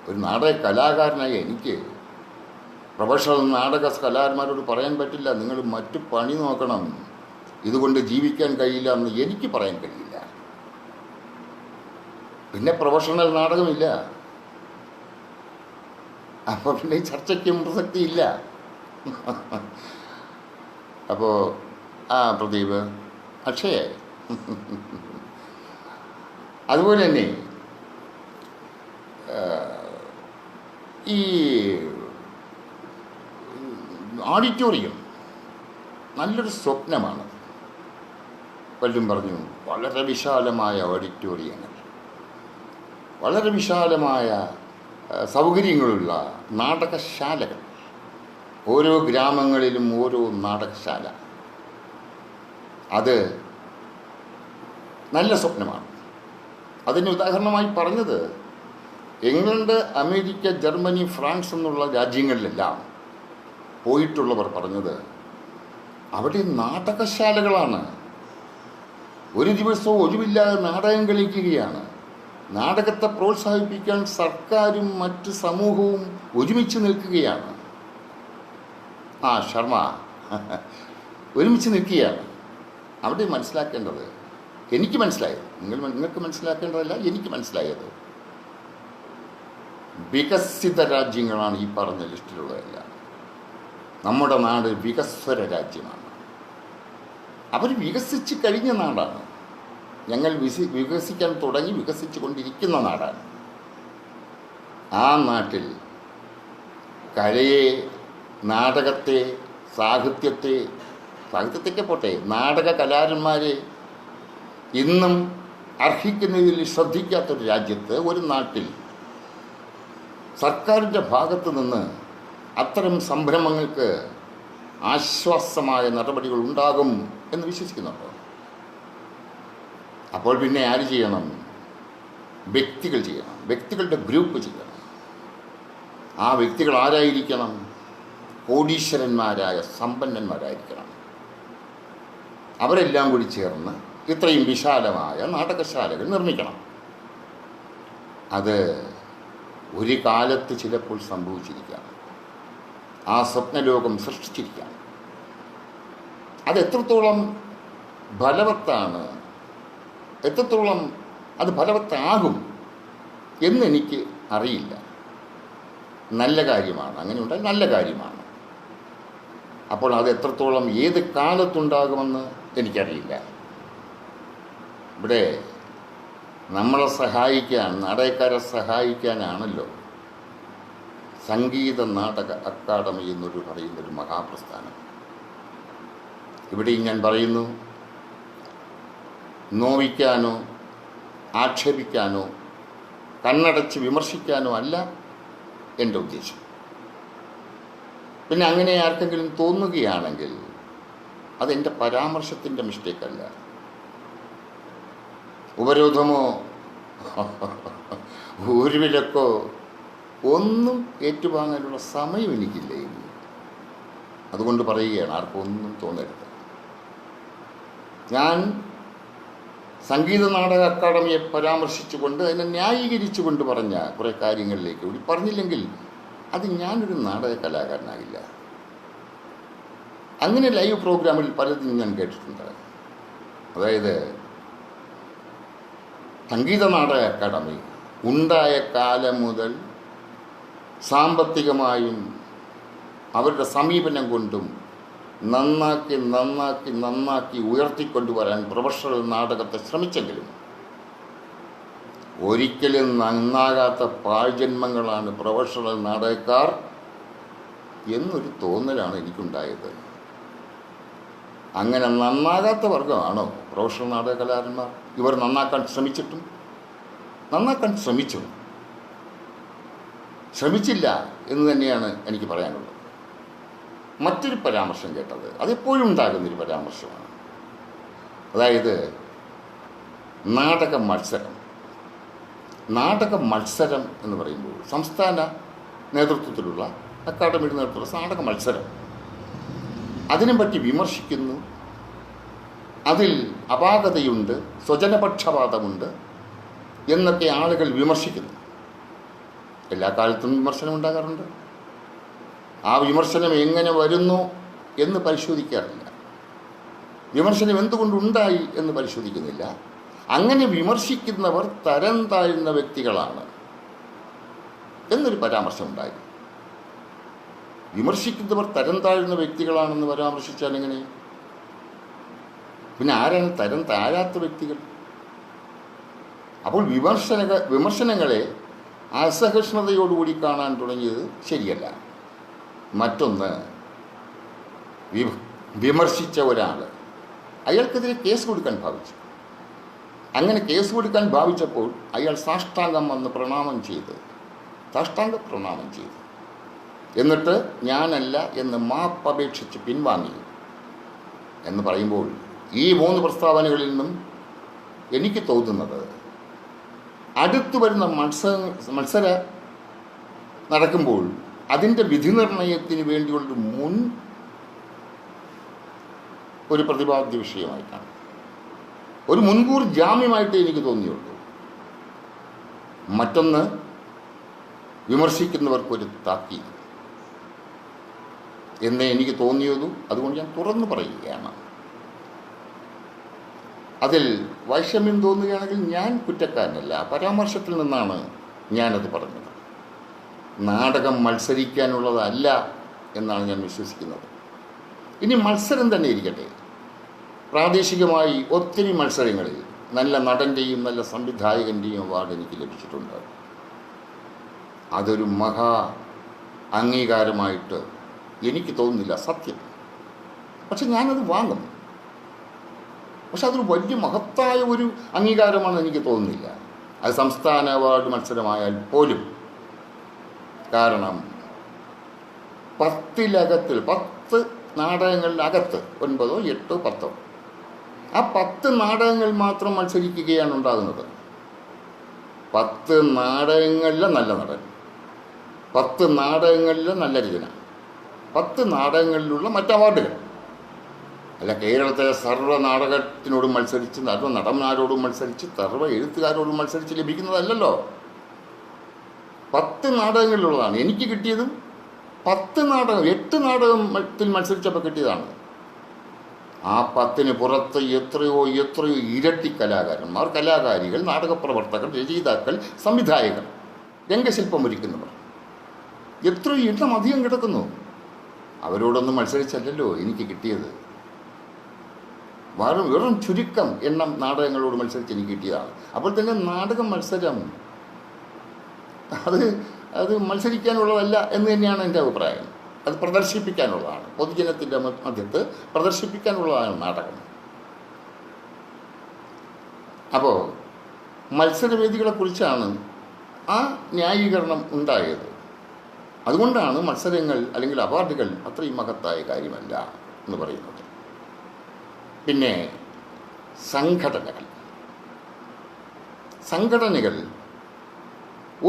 Speaker 1: ഒരു നാടക കലാകാരനായ എനിക്ക് പ്രൊഫഷണൽ നാടക കലാകാരന്മാരോട് പറയാൻ പറ്റില്ല, നിങ്ങൾ മറ്റു പണി നോക്കണം, ഇതുകൊണ്ട് ജീവിക്കാൻ കഴിയില്ല എന്ന് എനിക്ക് പറയാൻ കഴിയില്ല. പിന്നെ പ്രൊഫഷണൽ നാടകമില്ല, അപ്പോൾ പിന്നെ ചർച്ചയ്ക്കും പ്രസക്തിയില്ല. അപ്പോൾ പ്രദീപ്, അക്ഷയ, അതുപോലെ തന്നെ ഈ ഓഡിറ്റോറിയം നല്ലൊരു സ്വപ്നമാണ്. പലരും പറഞ്ഞു വളരെ വിശാലമായ ഓഡിറ്റോറിയങ്ങൾ, വളരെ വിശാലമായ സൗകര്യങ്ങളുള്ള നാടകശാലകൾ, ഓരോ ഗ്രാമങ്ങളിലും ഓരോ നാടകശാല. അത് നല്ല സ്വപ്നമാണ്. അതിന് ഉദാഹരണമായി പറഞ്ഞത് ഇംഗ്ലണ്ട്, അമേരിക്ക, ജർമ്മനി, ഫ്രാൻസ് എന്നുള്ള രാജ്യങ്ങളിലെല്ലാം പോയിട്ടുള്ളവർ പറഞ്ഞത് അവിടെ നാടകശാലകളാണ്. ഒരു ദിവസവും ഒഴിവില്ലാതെ നാടകം കളിക്കുകയാണ്. നാടകത്തെ പ്രോത്സാഹിപ്പിക്കാൻ സർക്കാരും മറ്റ് സമൂഹവും ഒരുമിച്ച് നിൽക്കുകയാണ്. ശർമ്മ ഒരുമിച്ച് നിൽക്കുകയാണ്. അവിടെ മനസ്സിലാക്കേണ്ടത്, എനിക്ക് മനസ്സിലായത്, നിങ്ങൾക്ക് മനസ്സിലാക്കേണ്ടതല്ല, എനിക്ക് മനസ്സിലായത്, വികസിത രാജ്യങ്ങളാണ് ഈ പറഞ്ഞ ലിസ്റ്റിലുള്ളതല്ല. നമ്മുടെ നാട് വികസ്വര രാജ്യമാണ്. അവർ വികസിച്ച് കഴിഞ്ഞ നാടാണ്. ഞങ്ങൾ വികസിക്കാൻ തുടങ്ങി വികസിച്ചു കൊണ്ടിരിക്കുന്ന നാടാണ്. ആ നാട്ടിൽ കലയെ, നാടകത്തെ, സാഹിത്യത്തെയൊക്കെ പോട്ടെ, നാടക കലാകാരന്മാരെ ഇന്നും അർഹിക്കുന്നതിൽ ശ്രദ്ധിക്കാത്തൊരു രാജ്യത്ത്, ഒരു നാട്ടിൽ സർക്കാരിൻ്റെ ഭാഗത്തു നിന്ന് അത്തരം സംരംഭങ്ങൾക്ക് ആശ്വാസമായ നടപടികൾ ഉണ്ടാകും എന്ന് വിശ്വസിക്കുന്നുണ്ടോ? അപ്പോൾ പിന്നെ ആര് ചെയ്യണം? വ്യക്തികൾ ചെയ്യണം, വ്യക്തികളുടെ ഗ്രൂപ്പ് ചെയ്യണം. ആ വ്യക്തികൾ ആരായിരിക്കണം? കോടീശ്വരന്മാരായ സമ്പന്നന്മാരായിരിക്കണം. അവരെല്ലാം കൂടി ചേർന്ന് ഇത്രയും വിശാലമായ നാടകശാലകൾ നിർമ്മിക്കണം. അത് ഒരു കാലത്ത് ചിലപ്പോൾ സംഭവിച്ചിരിക്കാം. ആ സ്വപ്നലോകം സൃഷ്ടിച്ചിരിക്കാം. അത് എത്രത്തോളം ഫലവത്താണ്, എത്രത്തോളം അത് ഫലവത്താകും എന്നെനിക്ക് അറിയില്ല. നല്ല കാര്യമാണ്, അങ്ങനെ ഉണ്ടായാൽ നല്ല കാര്യമാണ്. അപ്പോൾ അത് എത്രത്തോളം ഏത് കാലത്തുണ്ടാകുമെന്ന് എനിക്കറിയില്ല. ഇവിടെ നമ്മളെ സഹായിക്കാൻ, നാടകക്കാരെ സഹായിക്കാനാണല്ലോ സംഗീത നാടക അക്കാദമി പറയുന്നൊരു മഹാപ്രസ്ഥാനം. ഇവിടെയും ഞാൻ പറയുന്നു, നോവിക്കാനോ ആക്ഷേപിക്കാനോ കണ്ണടച്ച് വിമർശിക്കാനോ അല്ല എൻ്റെ ഉദ്ദേശം. പിന്നെ അങ്ങനെ ആർക്കെങ്കിലും തോന്നുകയാണെങ്കിൽ അതെൻ്റെ പരാമർശത്തിൻ്റെ മിസ്റ്റേക്കല്ല. ഉപരോധമോ ഊരുവിലക്കോ ഒന്നും ഏറ്റുവാങ്ങാനുള്ള സമയം എനിക്കില്ല ഇനി. അതുകൊണ്ട് പറയുകയാണ്, ആർക്കും ഒന്നും തോന്നരുത്. ഞാൻ സംഗീത നാടക അക്കാദമിയെ പരാമർശിച്ചുകൊണ്ട് അതിനെ ന്യായീകരിച്ചുകൊണ്ട് പറഞ്ഞ കുറേ കാര്യങ്ങളിലേക്ക് കൂടി പറഞ്ഞില്ലെങ്കിൽ അത് ഞാനൊരു നാടക കലാകാരനാകില്ല. അങ്ങനെ ലൈവ് പ്രോഗ്രാമിൽ പലതും ഞാൻ കേട്ടിട്ടുണ്ട്. അതായത് സംഗീത നാടക അക്കാദമി ഉണ്ടായ കാലം മുതൽ സാമ്പത്തികമായും അവരുടെ സമീപനം കൊണ്ടും നന്നാക്കി നന്നാക്കി നന്നാക്കി ഉയർത്തിക്കൊണ്ടുവരാൻ പ്രൊഫഷണൽ നാടകത്തെ ശ്രമിച്ചെങ്കിലും ഒരിക്കലും നന്നാകാത്ത പാഴ്ജന്മങ്ങളാണ് പ്രൊഫഷണൽ നാടകക്കാർ എന്നൊരു തോന്നലാണ് എനിക്കുണ്ടായത്. അങ്ങനെ നന്നാകാത്ത വർഗമാണോ പ്രൊഫഷണൽ നാടക കലാകാരന്മാർ? ഇവർ നന്നാക്കാൻ ശ്രമിച്ചില്ല എന്ന് തന്നെയാണ് എനിക്ക് പറയാനുള്ളത്. മറ്റൊരു പരാമർശം കേട്ടത് അതെപ്പോഴും ഉണ്ടാകുന്നൊരു പരാമർശമാണ്. അതായത് നാടക മത്സരം എന്ന് പറയുമ്പോൾ സംസ്ഥാന നേതൃത്വത്തിലുള്ള അക്കാദമിയുടെ നേതൃത്വത്തിലുള്ള നാടക മത്സരം, അതിനെപ്പറ്റി വിമർശിക്കുന്നു. അതിൽ അപാകതയുണ്ട്, സ്വജനപക്ഷപാതമുണ്ട് എന്നൊക്കെ ആളുകൾ വിമർശിക്കുന്നു. എല്ലാ കാലത്തും വിമർശനം ഉണ്ടാകാറുണ്ട്. ആ വിമർശനം എങ്ങനെ വരുന്നു എന്ന് പരിശോധിക്കാറില്ല. വിമർശനം എന്തുകൊണ്ടുണ്ടായി എന്ന് പരിശോധിക്കുന്നില്ല. അങ്ങനെ വിമർശിക്കുന്നവർ തരം താഴ്ന്ന വ്യക്തികളാണ് എന്നൊരു പരാമർശം ഉണ്ടായി. വിമർശിക്കുന്നവർ തരം താഴ്ന്ന വ്യക്തികളാണെന്ന് പരാമർശിച്ചാൽ എങ്ങനെ? പിന്നെ ആരാണ് തരം താഴാത്ത വ്യക്തികൾ? അപ്പോൾ വിമർശനങ്ങളെ അസഹിഷ്ണുതയോടുകൂടി കാണാൻ തുടങ്ങിയത് ശരിയല്ല. മറ്റൊന്ന്, വിമർശിച്ച ഒരാൾ അയാൾക്കെതിരെ കേസ് കൊടുക്കാൻ ഭാവിച്ചു. അങ്ങനെ കേസ് കൊടുക്കാൻ ഭാവിച്ചപ്പോൾ അയാൾ സാഷ്ടാംഗ പ്രണാമം ചെയ്ത് എന്നിട്ട് ഞാനല്ല എന്ന് മാപ്പപേക്ഷിച്ച് പിൻവാങ്ങി എന്ന് പറയുമ്പോൾ ഈ 3 പ്രസ്താവനകളിൽ നിന്നും എനിക്ക് തോന്നുന്നത് അടുത്തു വരുന്ന മത്സര നടക്കുമ്പോൾ അതിൻ്റെ വിധി നിർണയത്തിന് വേണ്ടിയുള്ള ഒരു പ്രതിപാദ്യ വിഷയമായിട്ടാണ്, ഒരു മുൻകൂർ ജാമ്യമായിട്ടേ എനിക്ക് തോന്നിയുള്ളൂ. മറ്റൊന്ന്, വിമർശിക്കുന്നവർക്കൊരു താക്കീത് എന്നേ എനിക്ക് തോന്നിയതു. അതുകൊണ്ട് ഞാൻ തുറന്നു പറയുകയാണ്. അതിൽ വൈഷമ്യം തോന്നുകയാണെങ്കിൽ ഞാൻ കുറ്റക്കാരനല്ല. പരാമർശത്തിൽ നിന്നാണ് ഞാനത് പറഞ്ഞത്. നാടകം മത്സരിക്കാനുള്ളതല്ല എന്നാണ് ഞാൻ വിശ്വസിക്കുന്നത്. ഇനി മത്സരം തന്നെ ഇരിക്കട്ടെ. പ്രാദേശികമായി ഒത്തിരി മത്സരങ്ങളിൽ നല്ല നടൻ്റെയും നല്ല സംവിധായകൻ്റെയും അവാർഡ് എനിക്ക് ലഭിച്ചിട്ടുണ്ട്. അതൊരു മഹാ അംഗീകാരമായിട്ട് എനിക്ക് തോന്നുന്നില്ല, സത്യം. പക്ഷെ ഞാനത് വാങ്ങും. പക്ഷെ അതൊരു വലിയ മഹത്തായ ഒരു അംഗീകാരമാണെന്ന് എനിക്ക് തോന്നുന്നില്ല. അത് സംസ്ഥാന അവാർഡ് മത്സരമായാൽ പോലും. കാരണം 10 നാടകങ്ങളിലകത്ത് 9, 8, 10 ആ 10 നാടകങ്ങൾ മാത്രം മത്സരിക്കുകയാണ് ഉണ്ടാകുന്നത്. 10 നാടകങ്ങളിലെ നല്ല നടൻ, 10 നാടകങ്ങളിലെ നല്ല രചന, 10 നാടകങ്ങളിലുള്ള മറ്റ് അവാർഡുകൾ. അല്ല കേരളത്തിലെ സർവ്വ നാടകത്തിനോടും മത്സരിച്ച്, സർവ്വ നടന്മാരോടും മത്സരിച്ച്, സർവ്വ എഴുത്തുകാരോടും മത്സരിച്ച് ലഭിക്കുന്നതല്ലല്ലോ. 10 നാടകങ്ങളിലുള്ളതാണ് എനിക്ക് കിട്ടിയതും. 8 നാടകത്തിൽ മത്സരിച്ചപ്പോൾ കിട്ടിയതാണ്. ആ 10-ന് പുറത്ത് എത്രയോ ഇരട്ടി കലാകാരന്മാർ, കലാകാരികൾ, നാടകപ്രവർത്തകർ, രചയിതാക്കൾ, സംവിധായകർ, രംഗശില്പം ഒരുക്കുന്നവർ, എത്രയോ എണ്ണം അധികം കിടക്കുന്നു. അവരോടൊന്നും മത്സരിച്ചല്ലല്ലോ എനിക്ക് കിട്ടിയത്. വെറും ചുരുക്കം എണ്ണം നാടകങ്ങളോട് മത്സരിച്ച് എനിക്ക് കിട്ടിയതാണ്. അപ്പോൾ തന്നെ നാടകം മത്സരം അത് മത്സരിക്കാനുള്ളതല്ല എന്ന് തന്നെയാണ് എൻ്റെ അഭിപ്രായം. അത് പ്രദർശിപ്പിക്കാനുള്ളതാണ്, പൊതുജനത്തിൻ്റെ മധ്യത്ത് പ്രദർശിപ്പിക്കാനുള്ളതാണ് നാടകം. അപ്പോൾ മത്സരവേദികളെക്കുറിച്ചാണ് ആ ന്യായീകരണം ഉണ്ടായത്. അതുകൊണ്ടാണ് മത്സരങ്ങൾ അല്ലെങ്കിൽ അവാർഡുകൾ അത്രയും മഹത്തായ കാര്യമല്ല എന്ന് പറയുന്നത്. പിന്നെ സംഘടനകൾ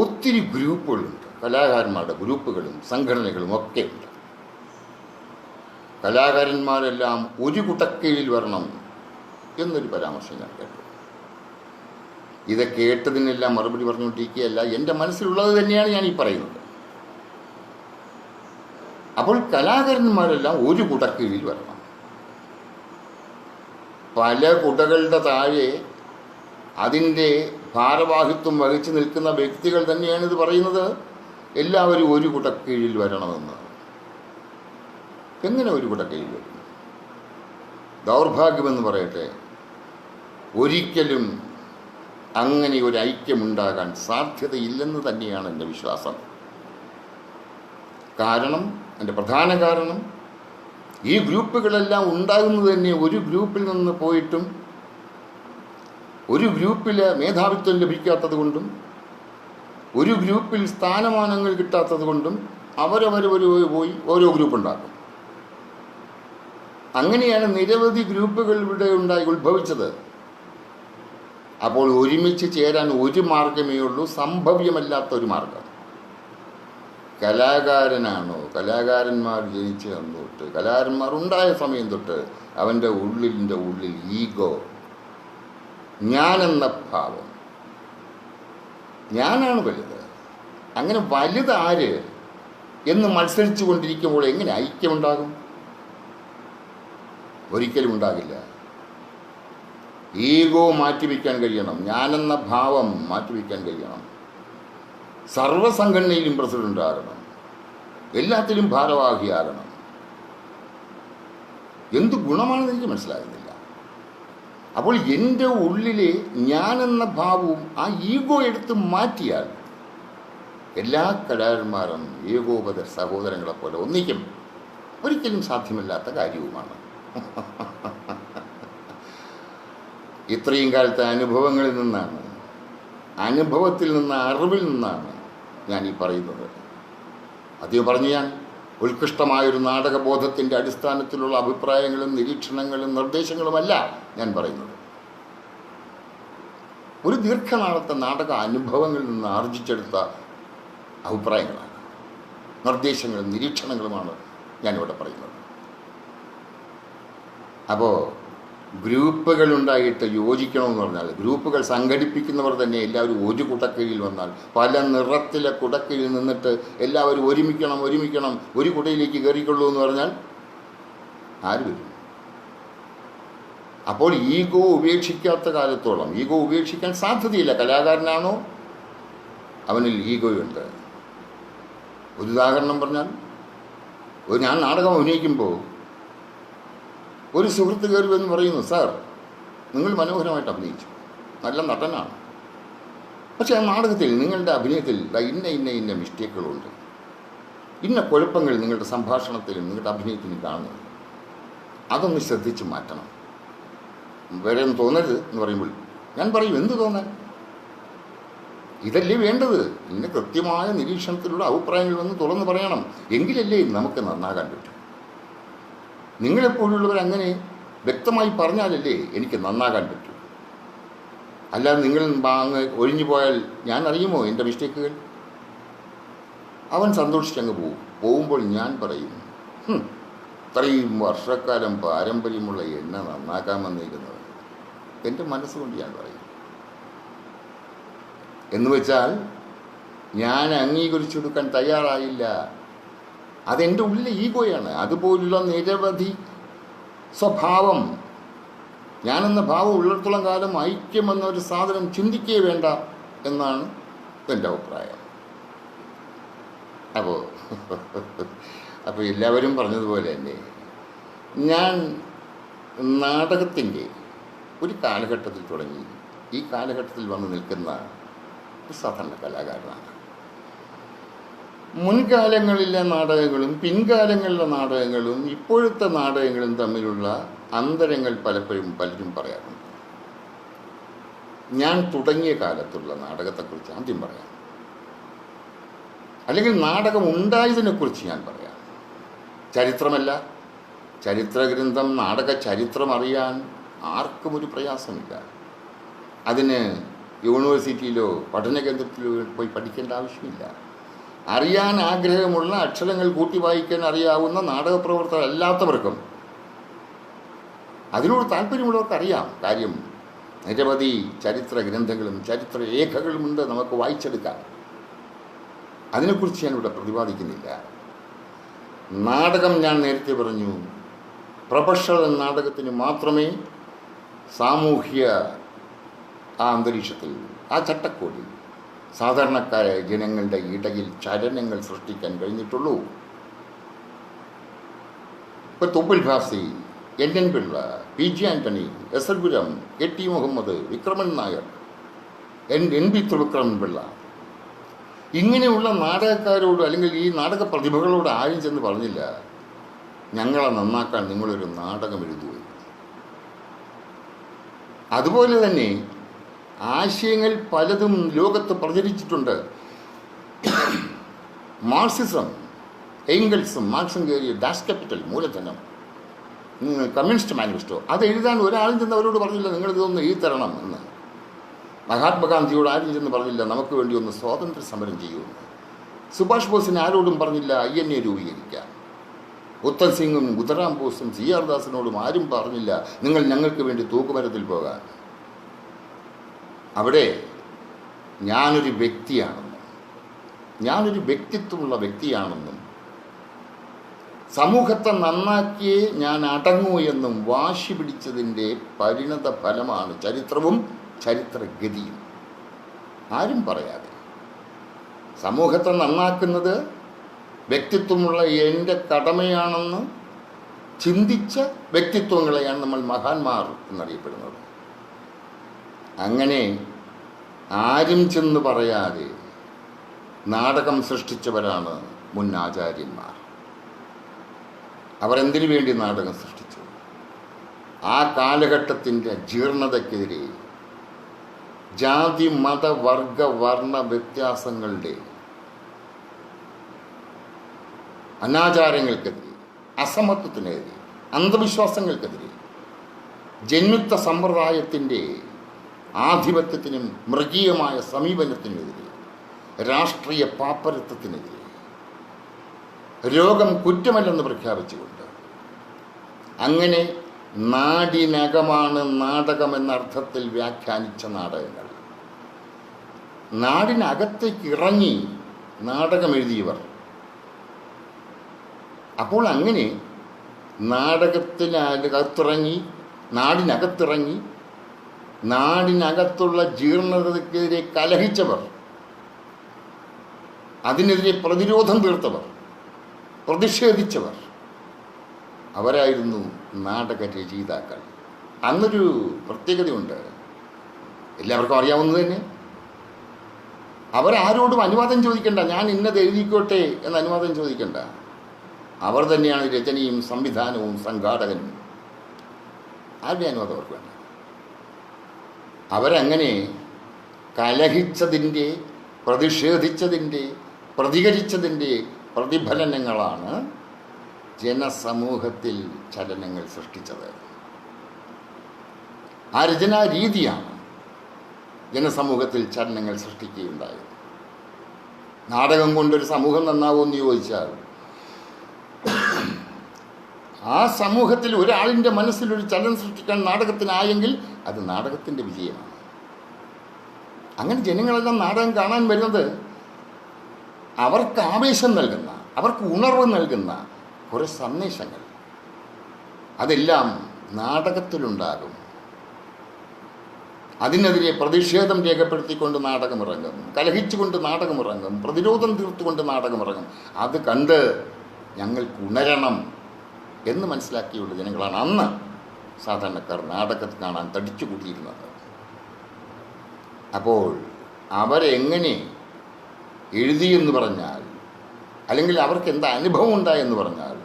Speaker 1: ഒത്തിരി ഗ്രൂപ്പുകളുണ്ട്. കലാകാരന്മാരുടെ ഗ്രൂപ്പുകളും സംഘടനകളും ഒക്കെ ഉണ്ട്. കലാകാരന്മാരെല്ലാം ഒരു കുടക്കീഴിൽ വരണം എന്നൊരു പരാമർശം ഞാൻ കേട്ടു. ഇത് കേട്ടതിനെല്ലാം മറുപടി പറഞ്ഞുകൊണ്ടിരിക്കുകയല്ല, എൻ്റെ മനസ്സിലുള്ളത് തന്നെയാണ് ഞാൻ ഈ പറയുന്നത്. അപ്പോൾ കലാകാരന്മാരെല്ലാം ഒരു കുടക്കീഴിൽ വരണം. പല കുടകളുടെ താഴെ അതിൻ്റെ ഭാരവാഹിത്വം വഹിച്ചു നിൽക്കുന്ന വ്യക്തികൾ തന്നെയാണ് ഇത് പറയുന്നത്, എല്ലാവരും ഒരു കുടക്കീഴിൽ വരണമെന്ന്. എങ്ങനെ ഒരു കുടക്കീഴിൽ വരും? ദൗർഭാഗ്യമെന്ന് പറയട്ടെ, ഒരിക്കലും അങ്ങനെ ഒരു ഐക്യമുണ്ടാകാൻ സാധ്യതയില്ലെന്ന് തന്നെയാണ് എൻ്റെ വിശ്വാസം. കാരണം, എൻ്റെ പ്രധാന കാരണം, ഈ ഗ്രൂപ്പുകളെല്ലാം ഉണ്ടാകുന്നത് തന്നെ ഒരു ഗ്രൂപ്പിൽ നിന്ന് പോയിട്ടും ഒരു ഗ്രൂപ്പിൽ മേധാവിത്വം ലഭിക്കാത്തത് കൊണ്ടും ഒരു ഗ്രൂപ്പിൽ സ്ഥാനമാനങ്ങൾ കിട്ടാത്തത് കൊണ്ടും അവരവർ പോയി ഓരോ ഗ്രൂപ്പ് ഉണ്ടാക്കും. അങ്ങനെയാണ് നിരവധി ഗ്രൂപ്പുകൾ ഇവിടെ ഉത്ഭവിച്ചത്. അപ്പോൾ ഒരുമിച്ച് ചേരാൻ ഒരു മാർഗമേ ഉള്ളൂ, സംഭവ്യമല്ലാത്ത ഒരു മാർഗം. കലാകാരനാണോ, കലാകാരന്മാർ ജനിച്ച് തൊട്ട്, കലാകാരന്മാർ ഉണ്ടായ സമയം തൊട്ട് അവൻ്റെ ഉള്ളിൽ ഈഗോ, ഞാനെന്ന ഭാവം, ഞാനാണ് വലുത്. അങ്ങനെ വലുതാര് എന്ന് മത്സരിച്ചു കൊണ്ടിരിക്കുമ്പോൾ എങ്ങനെ ഐക്യമുണ്ടാകും? ഒരിക്കലും ഉണ്ടാകില്ല. ഈഗോ മാറ്റിവെക്കാൻ കഴിയണം, ഞാനെന്ന ഭാവം മാറ്റിവെക്കാൻ കഴിയണം. സർവ്വസംഘടനയിലും പ്രസിഡന്റ് ആകണം, എല്ലാത്തിലും ഭാരവാഹിയാകണം. എന്ത് ഗുണമാണെന്ന് എനിക്ക് മനസ്സിലാകുന്നില്ല. അപ്പോൾ എൻ്റെ ഉള്ളിലെ ഞാനെന്ന ഭാവവും ആ ഈഗോ എടുത്ത് മാറ്റിയാൽ എല്ലാ കലാകാരന്മാരും ഏകോപത സഹോദരങ്ങളെപ്പോലെ ഒന്നിക്കും. ഒരിക്കലും സാധ്യമല്ലാത്ത കാര്യവുമാണ്. ഇത്രയും കാലത്തെ അനുഭവങ്ങളിൽ നിന്നാണ്, അനുഭവത്തിൽ നിന്ന്, അറിവിൽ നിന്നാണ് ഞാൻ ഈ പറയുന്നത്. ആദ്യം പറഞ്ഞു, ഞാൻ ഉത്കൃഷ്ടമായൊരു നാടകബോധത്തിൻ്റെ അടിസ്ഥാനത്തിലുള്ള അഭിപ്രായങ്ങളും നിരീക്ഷണങ്ങളും നിർദ്ദേശങ്ങളുമല്ല ഞാൻ പറയുന്നത്. ഒരു ദീർഘനാളത്തെ നാടക അനുഭവങ്ങളിൽ നിന്ന് ആർജിച്ചെടുത്ത അഭിപ്രായങ്ങളാണ്, നിർദ്ദേശങ്ങളും നിരീക്ഷണങ്ങളുമാണ് ഞാനിവിടെ പറയുന്നത്. അപ്പോൾ ഗ്രൂപ്പുകളുണ്ടായിട്ട് യോജിക്കണമെന്ന് പറഞ്ഞാൽ, ഗ്രൂപ്പുകൾ സംഘടിപ്പിക്കുന്നവർ തന്നെ എല്ലാവരും ഒരു കുടക്കീഴിൽ വന്നാൽ, പല നിറത്തിലെ കുടക്കീഴിൽ നിന്നിട്ട് എല്ലാവരും ഒരുമിക്കണം ഒരു കുടയിലേക്ക് കയറിക്കൊള്ളൂ എന്ന് പറഞ്ഞാൽ ആര് വരും? അപ്പോൾ ഈഗോ ഉപേക്ഷിക്കാത്ത കാലത്തോളം, ഈഗോ ഉപേക്ഷിക്കാൻ സാധ്യതയില്ല. കലാകാരനാണോ അവനിൽ ഈഗോയുണ്ട്. ഒരു ഉദാഹരണം പറഞ്ഞാൽ, ഞാൻ നാടകം അഭിനയിക്കുമ്പോൾ ഒരു സുഹൃത്ത് കയറി എന്ന് പറയുന്നു, സാർ നിങ്ങൾ മനോഹരമായിട്ട് അഭിനയിച്ചു, നല്ല നടനാണ്, പക്ഷേ ആ നാടകത്തിൽ നിങ്ങളുടെ അഭിനയത്തിൽ ഇന്ന മിസ്റ്റേക്കുകളുണ്ട്, ഇന്ന കുഴപ്പങ്ങൾ നിങ്ങളുടെ സംഭാഷണത്തിലും നിങ്ങളുടെ അഭിനയത്തിലും കാണുന്നു, അതൊന്ന് ശ്രദ്ധിച്ച് മാറ്റണം, വേറെ ഒന്നും തോന്നരുത് എന്ന് പറയുമ്പോൾ ഞാൻ പറയും, എന്ത് തോന്നാൻ? ഇതല്ലേ വേണ്ടത്? ഇന്ന കൃത്യമായ നിരീക്ഷണത്തിലുള്ള അഭിപ്രായങ്ങൾ വന്ന് തുറന്ന് പറയണം, എങ്കിലല്ലേ നമുക്ക് നന്നാകാൻ പറ്റും. നിങ്ങളെപ്പോലുള്ളവരങ്ങനെ വ്യക്തമായി പറഞ്ഞാലല്ലേ എനിക്ക് നന്നാകാൻ പറ്റൂ. അല്ലാതെ നിങ്ങൾ അങ്ങ് ഒഴിഞ്ഞു പോയാൽ ഞാൻ അറിയുമോ എൻ്റെ മിസ്റ്റേക്കുകൾ? അവൻ സന്തോഷിച്ചങ്ങ് പോകുമ്പോൾ ഞാൻ പറയും, ഇത്രയും വർഷക്കാലം പാരമ്പര്യമുള്ള എന്നെ നന്നാക്കാൻ വന്നിരിക്കുന്നത് എൻ്റെ മനസ്സുകൊണ്ട് ഞാൻ പറയും. എന്ന് വെച്ചാൽ ഞാൻ അംഗീകരിച്ചു കൊടുക്കാൻ തയ്യാറായില്ല. അതെൻ്റെ ഉള്ളിലെ ഈഗോയാണ്. അതുപോലുള്ള നിരവധി സ്വഭാവം, ഞാനെന്ന ഭാവം ഉള്ളിടത്തോളം കാലം ഐക്യമെന്നൊരു സാധനം ചിന്തിക്കേ വേണ്ട എന്നാണ് എൻ്റെ അഭിപ്രായം. അപ്പോൾ അപ്പോൾ എല്ലാവരും പറഞ്ഞതുപോലെ തന്നെ ഞാൻ നാടകത്തിൻ്റെ ഒരു കാലഘട്ടത്തിൽ തുടങ്ങി ഈ കാലഘട്ടത്തിൽ വന്ന് നിൽക്കുന്ന ഒരു സാധാരണ കലാകാരനാണ്. മുൻകാലങ്ങളിലെ നാടകങ്ങളും പിൻകാലങ്ങളിലെ നാടകങ്ങളും ഇപ്പോഴത്തെ നാടകങ്ങളും തമ്മിലുള്ള അന്തരങ്ങൾ പലപ്പോഴും പലരും പറയാറുണ്ട്. ഞാൻ തുടങ്ങിയ കാലത്തുള്ള നാടകത്തെക്കുറിച്ച് ആദ്യം പറയാം, അല്ലെങ്കിൽ നാടകം ഉണ്ടായതിനെക്കുറിച്ച് ഞാൻ പറയാം. ചരിത്രമല്ല, ചരിത്രഗ്രന്ഥം, നാടക ചരിത്രം അറിയാൻ ആർക്കും ഒരു പ്രയാസമില്ല. അതിന് യൂണിവേഴ്സിറ്റിയിലോ പഠന കേന്ദ്രത്തിലോ പോയി പഠിക്കേണ്ട ആവശ്യമില്ല. അറിയാൻ ആഗ്രഹമുള്ള, അക്ഷരങ്ങൾ കൂട്ടി വായിക്കാൻ അറിയാവുന്ന നാടകപ്രവർത്തകരല്ലാത്തവർക്കും അതിനോട് താല്പര്യമുള്ളവർക്ക് അറിയാം. കാര്യം നിരവധി ചരിത്ര ഗ്രന്ഥങ്ങളും ചരിത്ര രേഖകളുമുണ്ട് നമുക്ക് വായിച്ചെടുക്കാം. അതിനെക്കുറിച്ച് ഞാനിവിടെ പ്രതിപാദിക്കുന്നില്ല. നാടകം ഞാൻ നേരത്തെ പറഞ്ഞു, പ്രൊഫഷണൽ നാടകത്തിന് മാത്രമേ സാമൂഹ്യ അന്തരീക്ഷത്തിൽ, ആ ചട്ടക്കൂടിൽ സാധാരണക്കാരായ ജനങ്ങളുടെ ഇടയിൽ ചലനങ്ങൾ സൃഷ്ടിക്കാൻ കഴിഞ്ഞിട്ടുള്ളൂ. ഇപ്പോൾ Thoppil Bhasi, N Pillai, PG. Antony, SL. പുരം, കെ.ടി. മുഹമ്മദ്, വിക്രമൻ നായർ, എൻ.പി. ത്രിവിക്രമൻ പിള്ള, ഇങ്ങനെയുള്ള നാടകക്കാരോട് അല്ലെങ്കിൽ ഈ നാടക പ്രതിഭകളോട് ആരും ചെന്ന് പറഞ്ഞില്ല ഞങ്ങളെ നന്നാക്കാൻ നിങ്ങളൊരു നാടകം എഴുതുക. അതുപോലെ തന്നെ ആശയങ്ങൾ പലതും ലോകത്ത് പ്രചരിച്ചിട്ടുണ്ട്. മാർക്സിസം, എംഗൽസും മാർക്സും കയറിയ ഡാസ് ക്യാപിറ്റൽ, മൂലധനം, കമ്മ്യൂണിസ്റ്റ് മാനിഫെസ്റ്റോ, അത് എഴുതാൻ ഒരാളും ചെന്ന് അവരോട് പറഞ്ഞില്ല നിങ്ങളിതൊന്ന് എഴുതി തരണം എന്ന്. മഹാത്മാഗാന്ധിയോട് ആരും ചെന്ന് പറഞ്ഞില്ല നമുക്ക് വേണ്ടി ഒന്ന് സ്വാതന്ത്ര്യ സമരം ചെയ്യുമെന്ന്. സുഭാഷ് ബോസിന് ആരോടും പറഞ്ഞില്ല INA രൂപീകരിക്കാൻ. ഉത്തം സിംഗും ഉത്തറാം ബോസും CR ദാസിനോടും ആരും പറഞ്ഞില്ല നിങ്ങൾ ഞങ്ങൾക്ക് വേണ്ടി തൂക്കുമരത്തിൽ പോകാൻ. അവിടെ ഞാനൊരു വ്യക്തിയാണെന്നും ഞാനൊരു വ്യക്തിത്വമുള്ള വ്യക്തിയാണെന്നും സമൂഹത്തെ നന്നാക്കിയേ ഞാൻ അടങ്ങൂ എന്നും വാശി പിടിച്ചതിൻ്റെ പരിണത ഫലമാണ് ചരിത്രവും ചരിത്രഗതിയും. ആരും പറയാതെ സമൂഹത്തെ നന്നാക്കുന്നത് വ്യക്തിത്വമുള്ള എൻ്റെ കടമയാണെന്ന് ചിന്തിച്ച വ്യക്തിത്വങ്ങളെയാണ് നമ്മൾ മഹാന്മാർ എന്നറിയപ്പെടുന്നത്. അങ്ങനെ ആരും ചെന്ന് പറയാതെ നാടകം സൃഷ്ടിച്ചവരാണ് മുൻ ആചാര്യന്മാർ. അവരെന്തിനു വേണ്ടി നാടകം സൃഷ്ടിച്ചു? ആ കാലഘട്ടത്തിൻ്റെ ജീർണതയ്ക്കെതിരെ, ജാതി മത വർഗ വർണ്ണ വ്യത്യാസങ്ങളുടെ, അനാചാരങ്ങൾക്കെതിരെ, അസമത്വത്തിനെതിരെ, അന്ധവിശ്വാസങ്ങൾക്കെതിരെ, ജന്മിത്വ സമ്പ്രദായത്തിൻ്റെ ആധിപത്യത്തിനും മൃഗീയമായ സമീപനത്തിനെതിരെ, രാഷ്ട്രീയ പാപ്പരത്വത്തിനെതിരെ, രോഗം കുറ്റമല്ലെന്ന് പ്രഖ്യാപിച്ചുകൊണ്ട്, അങ്ങനെ നാടിനകമാണ് നാടകമെന്ന അർത്ഥത്തിൽ വ്യാഖ്യാനിച്ച നാടകങ്ങൾ, നാടിനകത്തേക്ക് ഇറങ്ങി നാടകം എഴുതിയവർ. അപ്പോൾ അങ്ങനെ നാടകത്തിനകത്തിറങ്ങി, നാടിനകത്തിറങ്ങി, നാടിനകത്തുള്ള ജീർണതയ്ക്കെതിരെ കലഹിച്ചവർ, അതിനെതിരെ പ്രതിരോധം തീർത്തവർ, പ്രതിഷേധിച്ചവർ, അവരായിരുന്നു നാടക രചയിതാക്കൾ. അന്നൊരു പ്രത്യേകതയുണ്ട്, എല്ലാവർക്കും അറിയാവുന്നത് തന്നെ. അവരാരോടും അനുവാദം ചോദിക്കണ്ട, ഞാൻ ഇന്നത് എഴുതിക്കോട്ടെ എന്ന് അനുവാദം ചോദിക്കണ്ട. അവർ തന്നെയാണ് രചനയും സംവിധാനവും സംഘാടകനും. ആരുടെ അനുവാദം അവർക്ക് വേണ്ട. അവരങ്ങനെ കലഹിച്ചതിൻ്റെ, പ്രതിഷേധിച്ചതിൻ്റെ, പ്രതികരിച്ചതിൻ്റെ പ്രതിഫലനങ്ങളാണ് ജനസമൂഹത്തിൽ ചലനങ്ങൾ സൃഷ്ടിച്ചത്. ആ രചനാ രീതിയാണ് ജനസമൂഹത്തിൽ ചലനങ്ങൾ സൃഷ്ടിക്കുകയുണ്ടായത്. നാടകം കൊണ്ടൊരു സമൂഹം നന്നാവുമെന്ന് ചോദിച്ചാൽ, ആ സമൂഹത്തിൽ ഒരാളിൻ്റെ മനസ്സിലൊരു ചലനം സൃഷ്ടിക്കാൻ നാടകത്തിനായെങ്കിൽ അത് നാടകത്തിൻ്റെ വിജയമാണ്. അങ്ങനെ ജനങ്ങളെല്ലാം നാടകം കാണാൻ വരുന്നത് അവർക്ക് ആവേശം നൽകുന്ന, അവർക്ക് ഉണർവ് നൽകുന്ന കുറേ സന്ദേശങ്ങൾ, അതെല്ലാം നാടകത്തിലുണ്ടാകും. അതിനെതിരെ പ്രതിഷേധം രേഖപ്പെടുത്തിക്കൊണ്ട് നാടകമിറങ്ങും, കലഹിച്ചുകൊണ്ട് നാടകമിറങ്ങും, പ്രതിരോധം തീർത്തുകൊണ്ട് നാടകമിറങ്ങും. അത് കണ്ട് ഞങ്ങൾക്ക് ഉണരണം എന്ന് മനസ്സിലാക്കിയുള്ള ജനങ്ങളാണ് അന്ന് സാധാരണക്കാർ നാടകം കാണാൻ തടിച്ചു കൂട്ടിയിരുന്നത്. അപ്പോൾ അവരെങ്ങനെ എഴുതിയെന്ന് പറഞ്ഞാൽ, അല്ലെങ്കിൽ അവർക്ക് എന്താ അനുഭവം ഉണ്ടായെന്ന് പറഞ്ഞാൽ,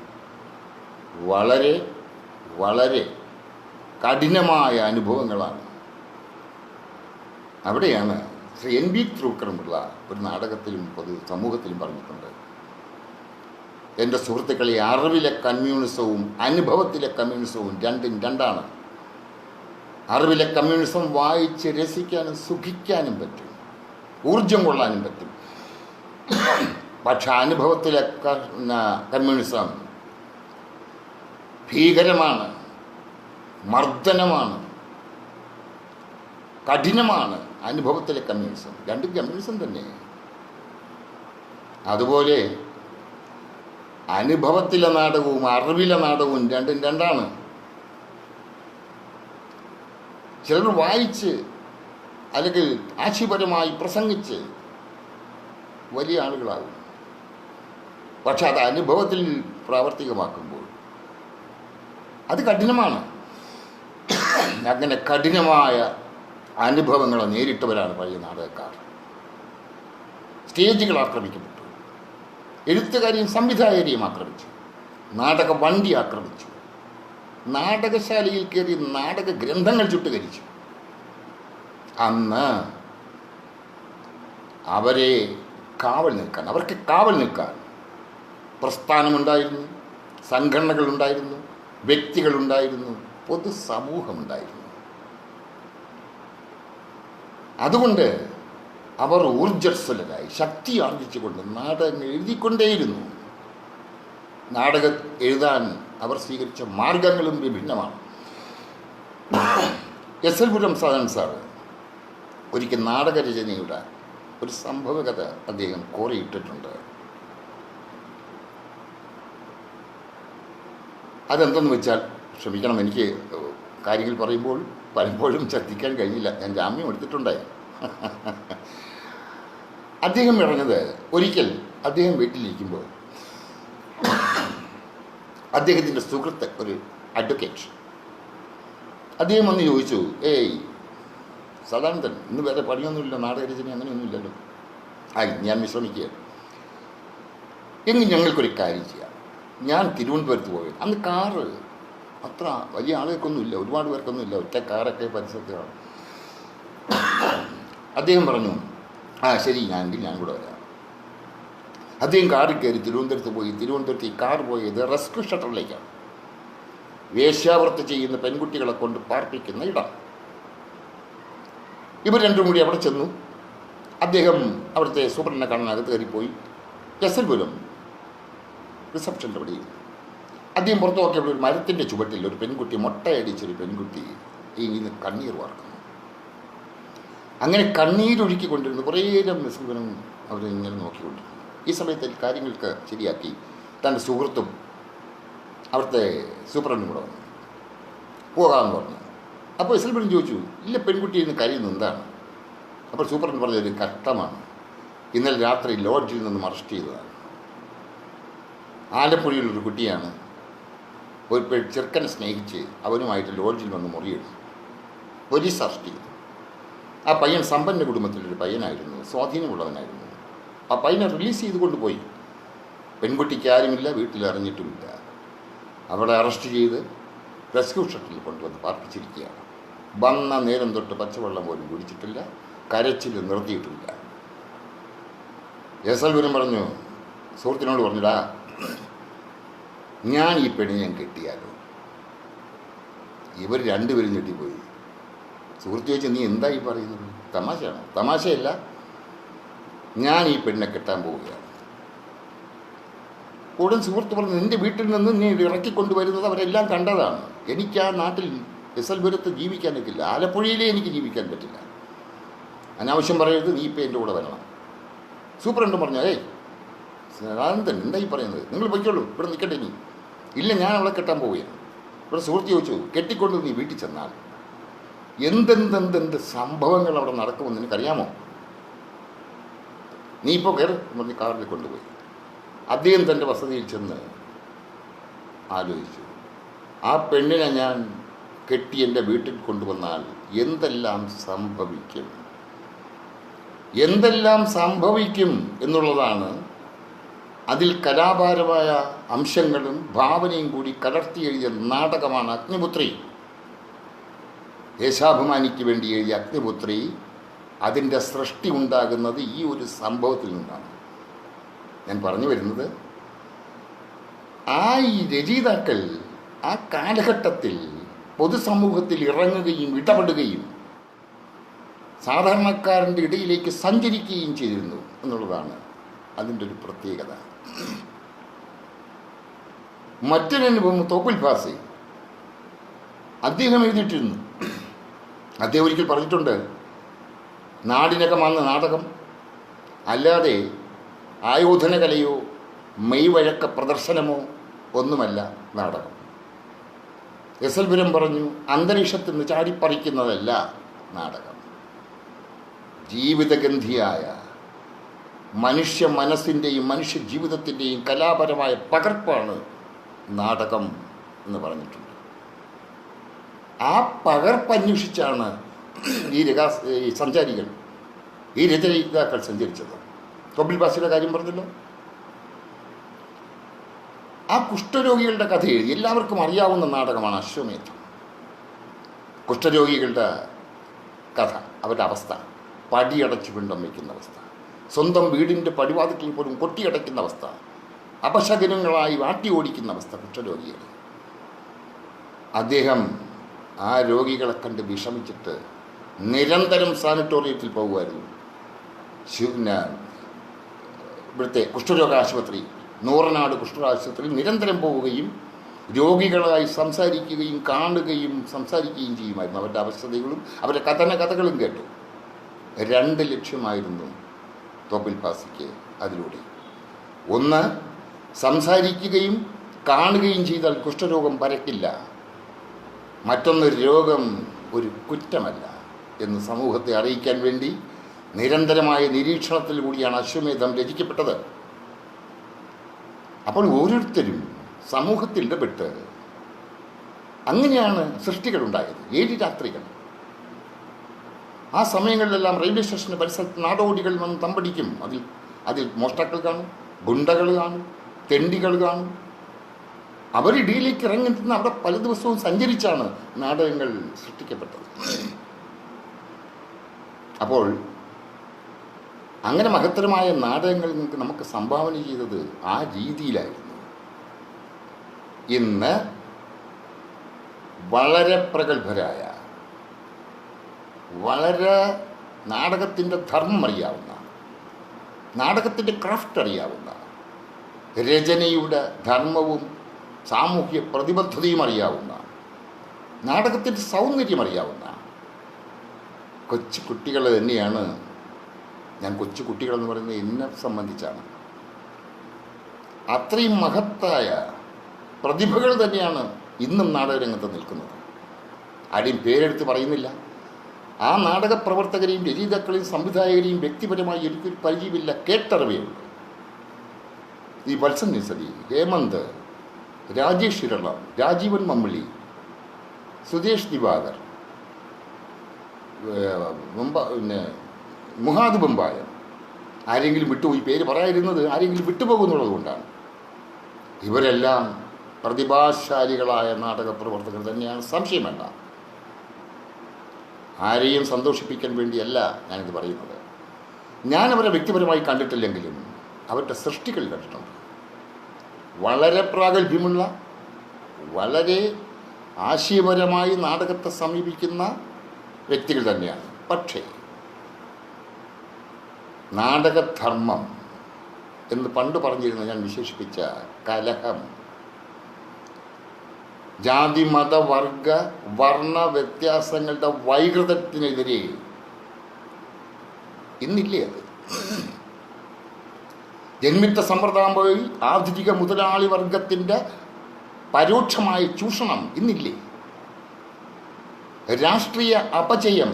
Speaker 1: വളരെ വളരെ കഠിനമായ അനുഭവങ്ങളാണ്. അവിടെയാണ് ശ്രീ എൻ ബി തിരുവിക്രമപിള്ള ഒരു നാടകത്തിലും പൊതു സമൂഹത്തിലും പറഞ്ഞിട്ടുണ്ട്, എൻ്റെ സുഹൃത്തുക്കളെ, അറിവിലെ കമ്മ്യൂണിസവും അനുഭവത്തിലെ കമ്മ്യൂണിസവും രണ്ടും രണ്ടാണ്. അറിവിലെ കമ്മ്യൂണിസം വായിച്ച് രസിക്കാനും സുഖിക്കാനും പറ്റും, ഊർജം കൊള്ളാനും പറ്റും. പക്ഷെ അനുഭവത്തിലെ കമ്മ്യൂണിസം ഭീകരമാണ്, മർദ്ദനമാണ്, കഠിനമാണ്. അനുഭവത്തിലെ കമ്മ്യൂണിസം രണ്ടും കമ്മ്യൂണിസം തന്നെ. അതുപോലെ അനുഭവത്തിലെ നാടകവും അറിവിലെ നാടകവും രണ്ടും രണ്ടാണ്. ചിലർ വായിച്ച് അല്ലെങ്കിൽ ആശയപരമായി പ്രസംഗിച്ച് വലിയ ആളുകളാകും. പക്ഷെ അത് അനുഭവത്തിൽ പ്രാവർത്തികമാക്കുമ്പോൾ അത് കഠിനമാണ്. അങ്ങനെ കഠിനമായ അനുഭവങ്ങളെ നേരിട്ടവരാണ് പഴയ നാടകക്കാർ. സ്റ്റേജുകൾ ആക്രമിക്കപ്പെട്ടു, എഴുത്തുകാരെയും സംവിധായകരെയും ആക്രമിച്ചു, നാടക വണ്ടി ആക്രമിച്ചു, നാടകശാലയിൽ കയറി നാടക ഗ്രന്ഥങ്ങൾ ചുട്ടുകരിച്ചു. അന്ന് അവരെ കാവൽ നിൽക്കാൻ, അവർക്ക് കാവൽ നിൽക്കാൻ പ്രസ്ഥാനമുണ്ടായിരുന്നു, സംഘടനകളുണ്ടായിരുന്നു, വ്യക്തികളുണ്ടായിരുന്നു, പൊതുസമൂഹമുണ്ടായിരുന്നു. അതുകൊണ്ട് അവർ ഊർജ്ജസ്വലരായി ശക്തി ആർജിച്ചുകൊണ്ട് നാടകങ്ങൾ എഴുതിക്കൊണ്ടേയിരുന്നു. നാടകം എഴുതാൻ അവർ സ്വീകരിച്ച മാർഗങ്ങളും വിഭിന്നമാണ്. എസ് എൽ പുരം സാധൻ സാറ് ഒരിക്കൽ നാടകരചനയുടെ ഒരു സംഭവകഥ അദ്ദേഹം കോറിയിട്ടിട്ടുണ്ട്. അതെന്തെന്ന് വെച്ചാൽ, ക്ഷമിക്കണം, എനിക്ക് കാര്യങ്ങൾ പറയുമ്പോൾ പലപ്പോഴും ശ്രദ്ധിക്കാൻ കഴിയില്ല, ഞാൻ ജാമ്യം എടുത്തിട്ടുണ്ടായി. അദ്ദേഹം പറഞ്ഞത്, ഒരിക്കൽ അദ്ദേഹം വീട്ടിലിരിക്കുമ്പോൾ അദ്ദേഹത്തിൻ്റെ സുഹൃത്ത് ഒരു അഡ്വക്കേറ്റ്, അദ്ദേഹം വന്ന് ചോദിച്ചു, ഏയ് സദാനന്ദൻ, ഇന്ന് വേറെ പണിയൊന്നുമില്ല, നാടകരചന അങ്ങനെയൊന്നുമില്ലല്ലോ, ഞാൻ വിശ്രമിക്കുക, എങ്കിൽ ഞങ്ങൾക്കൊരു കാര്യം ചെയ്യാം, ഞാൻ തിരുവനന്തപുരത്ത് പോയി, അന്ന് കാറ് അത്ര വലിയ ആളുകൾക്കൊന്നുമില്ല, ഒരുപാട് പേർക്കൊന്നുമില്ല, ഒറ്റ കാറൊക്കെ പരിസരത്ത് കാണും. അദ്ദേഹം പറഞ്ഞു, ശരി, ഞാൻ കൂടെ വരാം. അദ്ദേഹം കാറിൽ കയറി തിരുവനന്തപുരത്ത് പോയി. തിരുവനന്തപുരത്ത് ഈ കാർ പോയത് റെസ്ക്യൂ ഷട്ടറിലേക്കാണ്, വേശ്യാവൃത്തി ചെയ്യുന്ന പെൺകുട്ടികളെ കൊണ്ട് പാർപ്പിക്കുന്ന ഇടം. ഇവർ രണ്ടും കൂടി അവിടെ ചെന്നു. അദ്ദേഹം അവിടുത്തെ സൂപ്രണ്ടിനെ കാണാൻ അകത്ത് കയറിപ്പോയി. എസ് എൽ പുരം റിസപ്ഷൻ്റെ അവിടെ ഇരുന്നു. അദ്ദേഹം പുറത്ത് നോക്കിയപ്പോൾ ഒരു മരത്തിൻ്റെ ചുവട്ടിൽ ഒരു പെൺകുട്ടി, മുട്ടയടിച്ചൊരു പെൺകുട്ടി ഇങ്ങനെ കണ്ണീർ വാർക്കുന്നു. അങ്ങനെ കണ്ണീരൊഴുക്കിക്കൊണ്ടിരുന്നു. കുറേ നേരം എസ് എൽ പുരം അവരിങ്ങനെ നോക്കിക്കൊണ്ടിരുന്നു. ഈ സമയത്ത് കാര്യങ്ങൾക്ക് ശരിയാക്കി തൻ്റെ സുഹൃത്തും അവിടുത്തെ സൂപ്രണ്ടും കൂടെ വന്നു. പോകാമെന്ന് പറഞ്ഞു. അപ്പോൾ എസ് എൽ പുരം ചോദിച്ചു, ഇല്ല, പെൺകുട്ടി ഇന്ന് കരയുന്നു, എന്താണ്? അപ്പോൾ സൂപ്രണ്ട് പറഞ്ഞൊരു കഷ്ടമാണ്, ഇന്നലെ രാത്രി ലോഡ്ജിൽ നിന്നും അറസ്റ്റ് ചെയ്തതാണ്. ആലപ്പുഴയിലൊരു കുട്ടിയാണ് ഒരു ചെറുക്കനെ സ്നേഹിച്ച് അവനുമായിട്ട് ലോഡ്ജിൽ വന്ന് മുറിയെടുത്തു. പോലീസ് അറസ്റ്റ് ചെയ്തു. ആ പയ്യൻ സമ്പന്ന കുടുംബത്തിലൊരു പയ്യനായിരുന്നു, സ്വാധീനമുള്ളവനായിരുന്നു. ആ പയ്യനെ റിലീസ് ചെയ്ത് കൊണ്ടുപോയി. പെൺകുട്ടിക്ക് ആരുമില്ല, വീട്ടിൽ അറിഞ്ഞിട്ടുമില്ല. അവിടെ അറസ്റ്റ് ചെയ്ത് റെസ്ക്യൂ ഷട്ടറിൽ കൊണ്ടുവന്ന് പാർപ്പിച്ചിരിക്കുകയാണ്. വന്ന നേരം തൊട്ട് പച്ചവെള്ളം പോലും കുടിച്ചിട്ടില്ല, കരച്ചിൽ നിർത്തിയിട്ടില്ല. എസ് എൽ പുരം പറഞ്ഞു, സുഹൃത്തിനോട് പറഞ്ഞിടാ, ഞാൻ ഈ പെണ്ണിനെ കെട്ടിയാലോ? ഇവർ രണ്ടുപേരും ഞെട്ടിപ്പോയി. സുഹൃത്ത് ചോദിച്ചു, നീ എന്തായി പറയുന്നത്? തമാശയാണോ? തമാശയല്ല, ഞാൻ ഈ പെണ്ണിനെ കെട്ടാൻ പോവുകയാണ്. ഉടൻ സുഹൃത്ത് പറഞ്ഞു, നിൻ്റെ വീട്ടിൽ നിന്ന് നീ ഇറക്കിക്കൊണ്ടുവരുന്നത് അവരെല്ലാം കണ്ടതാണ്. എനിക്ക് ആ നാട്ടിൽ എസ് എൽ പുരത്ത് ജീവിക്കാൻ പറ്റില്ല, ആലപ്പുഴയിലേ എനിക്ക് ജീവിക്കാൻ പറ്റില്ല. അനാവശ്യം പറയരുത്, നീ ഇപ്പം എൻ്റെ കൂടെ വരണം. സൂപ്രണ്ട് പറഞ്ഞു, സദാനന്ദൻ എന്തായി പറയുന്നത്? നിങ്ങൾ പൊയ്ക്കോളൂ, ഇവിടെ നിൽക്കട്ടെ. നീ ഇല്ല, ഞാൻ അവളെ കെട്ടാൻ പോവുകയാണ്. ഇവിടെ സുഹൃത്ത് ചോദിച്ചു, കെട്ടിക്കൊണ്ട് നീ വീട്ടിൽ ചെന്നാൽ എന്തെന്തെന്തെന്ത് സംഭവങ്ങൾ അവിടെ നടക്കുമെന്ന് നിനക്കറിയാമോ? നീ ഇപ്പോൾ കയറി പറഞ്ഞ് കാറിൽ കൊണ്ടുപോയി. അദ്ദേഹം തൻ്റെ വസതിയിൽ ചെന്ന് ആലോചിച്ചു. ആ പെണ്ണിനെ ഞാൻ കെട്ടി എൻ്റെ വീട്ടിൽ കൊണ്ടുവന്നാൽ എന്തെല്ലാം സംഭവിക്കും, എന്തെല്ലാം സംഭവിക്കും എന്നുള്ളതാണ് അതിൽ കലാപാരമായ അംശങ്ങളും ഭാവനയും കൂടി കലർത്തി എഴുതിയ നാടകമാണ് അഗ്നിപുത്രി. ദേശാഭിമാനിക്ക് വേണ്ടി എഴുതിയ അഗ്നിപുത്രി. അതിൻ്റെ സൃഷ്ടി ഉണ്ടാകുന്നത് ഈ ഒരു സംഭവത്തിൽ നിന്നാണ്. ഞാൻ പറഞ്ഞു വരുന്നത്, ഈ രചയിതാക്കൾ ആ കാലഘട്ടത്തിൽ പൊതുസമൂഹത്തിൽ ഇറങ്ങുകയും ഇടപെടുകയും സാധാരണക്കാരൻ്റെ ഇടയിലേക്ക് സഞ്ചരിക്കുകയും ചെയ്തിരുന്നു എന്നുള്ളതാണ് അതിൻ്റെ ഒരു പ്രത്യേകത. മറ്റൊരനുഭവം തോപ്പിൽ ഭാസി അദ്ദേഹം എഴുതിയിട്ടിരുന്നു. അദ്ദേഹം ഒരിക്കൽ പറഞ്ഞിട്ടുണ്ട്, നാടിനകമാണ് നാടകം, അല്ലാതെ ആയോധന കലയോ മെയ്വഴക്ക പ്രദർശനമോ ഒന്നുമല്ല നാടകം. എസൽപുരം പറഞ്ഞു, അന്തരീക്ഷത്തിൽ നിന്ന് ചാടിപ്പറിക്കുന്നതല്ല നാടകം. ജീവിതഗന്ധിയായ മനുഷ്യ മനസ്സിൻ്റെയും മനുഷ്യ ജീവിതത്തിൻ്റെയും കലാപരമായ പകർപ്പാണ് നാടകം എന്ന് പറഞ്ഞിട്ടുണ്ട്. ആ പകർപ്പന്വേഷിച്ചാണ് ഈ സഞ്ചാരികൾ, ഈ രചയിതാക്കൾ സഞ്ചരിച്ചത്. തോപ്പിൽ ഭാസിയുടെ കാര്യം പറഞ്ഞല്ലോ. ആ കുഷ്ഠരോഗികളുടെ കഥ എഴുതി എല്ലാവർക്കും അറിയാവുന്ന നാടകമാണ് അശ്വമേധം. കുഷ്ഠരോഗികളുടെ കഥ, അവരുടെ അവസ്ഥ, പടിയടച്ചു പിണ്ടം വയ്ക്കുന്ന അവസ്ഥ, സ്വന്തം വീടിൻ്റെ പടിവാതിക്കൽ പോലും കൊട്ടിയടയ്ക്കുന്ന അവസ്ഥ, അപശകനങ്ങളായി വാട്ടി ഓടിക്കുന്ന അവസ്ഥ കുഷ്ഠരോഗികൾ. അദ്ദേഹം ആ രോഗികളെ കണ്ട് വിഷമിച്ചിട്ട് നിരന്തരം സാനിറ്റോറിയത്തിൽ പോകുമായിരുന്നു. ഇവിടുത്തെ കുഷ്ഠരോഗ ആശുപത്രി, നൂറനാട് കുഷ്ഠാശുപത്രിയിൽ നിരന്തരം പോവുകയും രോഗികളായി സംസാരിക്കുകയും കാണുകയും സംസാരിക്കുകയും ചെയ്യുമായിരുന്നു. അവരുടെ അവസ്ഥകളും അവരുടെ കഥകളും കേട്ടു. 2 ലക്ഷ്യമായിരുന്നു തോപ്പിൽ ഭാസിക്ക് അതിലൂടെ. ഒന്ന്, സംസാരിക്കുകയും കാണുകയും ചെയ്താൽ കുഷ്ഠരോഗം പരക്കില്ല. മറ്റൊന്ന്, രോഗം ഒരു കുറ്റമല്ല എന്ന് സമൂഹത്തെ അറിയിക്കാൻ വേണ്ടി നിരന്തരമായ നിരീക്ഷണത്തിൽ കൂടിയാണ് അശ്വമേധം രചിക്കപ്പെട്ടത്. അപ്പോൾ ഓരോരുത്തരും സമൂഹത്തിൽ ഇടപെട്ട് അങ്ങനെയാണ് സൃഷ്ടികളുണ്ടായത്. 7 രാത്രികൾ. ആ സമയങ്ങളിലെല്ലാം റെയിൽവേ സ്റ്റേഷന് പരിസരത്ത് നാടോടികൾ വന്ന് തമ്പടിക്കും. അതിൽ മോഷ്ടാക്കൾ കാണും, ഗുണ്ടകൾ കാണും, തെണ്ടികൾ കാണും. അവരിടയിലേക്ക് ഇറങ്ങുന്ന അവിടെ പല ദിവസവും സഞ്ചരിച്ചാണ് നാടകങ്ങൾ സൃഷ്ടിക്കപ്പെട്ടത്. അപ്പോൾ അങ്ങനെ മഹത്തരമായ നാടകങ്ങൾ നമുക്ക് സംഭാവന ചെയ്തത് ആ രീതിയിലായിരുന്നു. ഇന്ന് വളരെ പ്രഗത്ഭരായ, വളരെ നാടകത്തിൻ്റെ ധർമ്മം അറിയാവുന്ന, നാടകത്തിൻ്റെ ക്രാഫ്റ്റ് അറിയാവുന്ന, രചനയുടെ ധർമ്മവും സാമൂഹ്യ പ്രതിബദ്ധതയും അറിയാവുന്ന, നാടകത്തിൻ്റെ സൗന്ദര്യം അറിയാവുന്ന കൊച്ചു കുട്ടികൾ തന്നെയാണ്. ഞാൻ കൊച്ചു കുട്ടികളെന്ന് പറയുന്നത് എന്നെ സംബന്ധിച്ചാണ്. അത്രയും മഹത്തായ പ്രതിഭകൾ തന്നെയാണ് ഇന്നും നാടകരംഗത്ത് നിൽക്കുന്നത്. ആരെയും പേരെടുത്ത് പറയുന്നില്ല. ആ നാടക പ്രവർത്തകരെയും രചയിതാക്കളെയും സംവിധായകരെയും വ്യക്തിപരമായി എനിക്കൊരു പരിചയമില്ല, കേട്ടറിവേ ഉള്ളൂ. ഈ വത്സൻ നിസരി, ഹേമന്ത്, രാജേഷ് ഇരളം, രാജീവൻ മമ്മളി, സുദേശ് ദിവാകർ, മുഹാദ് ബംബായം. ആരെങ്കിലും വിട്ടുപോയി, പേര് പറയാതിരുന്നത് ആരെങ്കിലും വിട്ടുപോകുന്നുള്ളത് കൊണ്ടാണ്. ഇവരെല്ലാം പ്രതിഭാശാലികളായ നാടക പ്രവർത്തകർ തന്നെയാണ്, സംശയം വേണ്ട. ആരെയും സന്തോഷിപ്പിക്കാൻ വേണ്ടിയല്ല ഞാനിത് പറയുന്നത്. ഞാനവരെ വ്യക്തിപരമായി കണ്ടിട്ടില്ലെങ്കിലും അവരുടെ സൃഷ്ടികൾ കണ്ടിട്ടുണ്ട്. വളരെ പ്രാഗൽഭ്യമുള്ള, വളരെ ആശയപരമായി നാടകത്തെ സമീപിക്കുന്ന വ്യക്തികൾ തന്നെയാണ്. പക്ഷേ നാടകധർമ്മം എന്ന് പണ്ട് പറഞ്ഞിരുന്ന, ഞാൻ വിശേഷിപ്പിച്ച കലഹം, ജാതി മത വർഗ വർണ്ണ വ്യത്യാസങ്ങളുടെ വൈകൃതത്തിനെതിരെ ഇന്നില്ലേ അത്? ജന്മിത്ത സമ്പ്രദായം പോയി ആധുനിക മുതലാളി വർഗത്തിൻ്റെ പരോക്ഷമായ ചൂഷണം ഇന്നില്ലേ? രാഷ്ട്രീയ അപചയം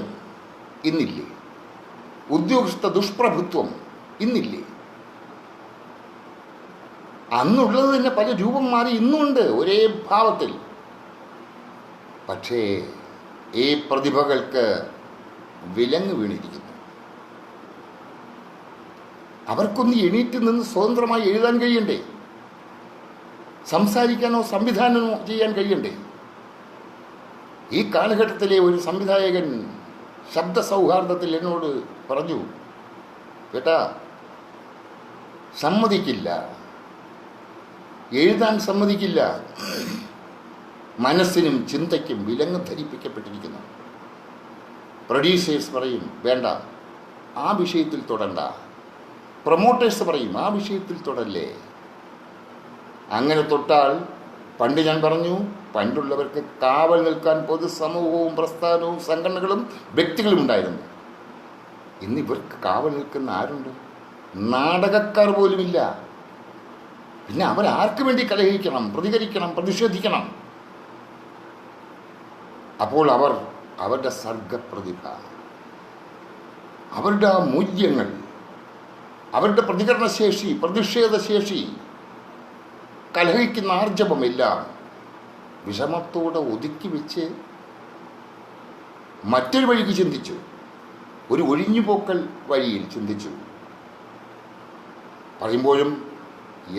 Speaker 1: ഇന്നില്ലേ? ഉദ്യോഗസ്ഥ ദുഷ്പ്രഭുത്വം ഇന്നില്ലേ? അന്നുള്ളത് തന്നെ പല രൂപം മാറി ഇന്നുമുണ്ട് ഒരേ ഭാവത്തിൽ. പക്ഷേ ഈ പ്രതിഭകൾക്ക് വിലങ്ങ് വീണിരിക്കുന്നു. അവർക്കൊന്ന് എണീറ്റ് നിന്ന് സ്വതന്ത്രമായി എഴുതാൻ കഴിയണ്ടേ? സംസാരിക്കാനോ സംവിധാനമോ ചെയ്യാൻ കഴിയണ്ടേ? ഈ കാലഘട്ടത്തിലെ ഒരു സംവിധായകൻ ശബ്ദ സൗഹാർദ്ദത്തിൽ എന്നോട് പറഞ്ഞു, കേട്ടാ, സമ്മതിക്കില്ല, എഴുതാൻ സമ്മതിക്കില്ല, മനസ്സിനും ചിന്തയ്ക്കും വിലങ്ങ് ധരിപ്പിക്കപ്പെട്ടിരിക്കുന്നു. പ്രൊഡ്യൂസേഴ്സ് പറയും വേണ്ട, ആ വിഷയത്തിൽ തൊടണ്ട. പ്രൊമോട്ടേഴ്സ് പറയും ആ വിഷയത്തിൽ തൊടല്ലേ. അങ്ങനെ തൊട്ടാൽ, പണ്ട് ഞാൻ പറഞ്ഞു, പണ്ടുള്ളവർക്ക് കാവൽ നിൽക്കാൻ പൊതുസമൂഹവും പ്രസ്ഥാനവും സംഘടനകളും വ്യക്തികളും ഉണ്ടായിരുന്നു. ഇന്ന് ഇവർക്ക് കാവൽ നിൽക്കുന്ന ആരുണ്ട്? നാടകക്കാർ പോലുമില്ല. പിന്നെ അവരാർക്ക് വേണ്ടി കലഹിക്കണം, പ്രതികരിക്കണം, പ്രതിഷേധിക്കണം? അപ്പോൾ അവരുടെ സർഗപ്രതിഭ, അവരുടെ ആ മൂല്യങ്ങൾ, അവരുടെ പ്രതികരണശേഷി, പ്രതിഷേധശേഷി, കലഹിക്കുന്ന ആർജവമെല്ലാം വിഷമത്തോടെ ഒതുക്കി വെച്ച് മറ്റൊരു വഴിക്ക് ചിന്തിച്ചു. ഒരു ഒഴിഞ്ഞുപോക്കൽ വഴിയിൽ ചിന്തിച്ചു. പറയുമ്പോഴും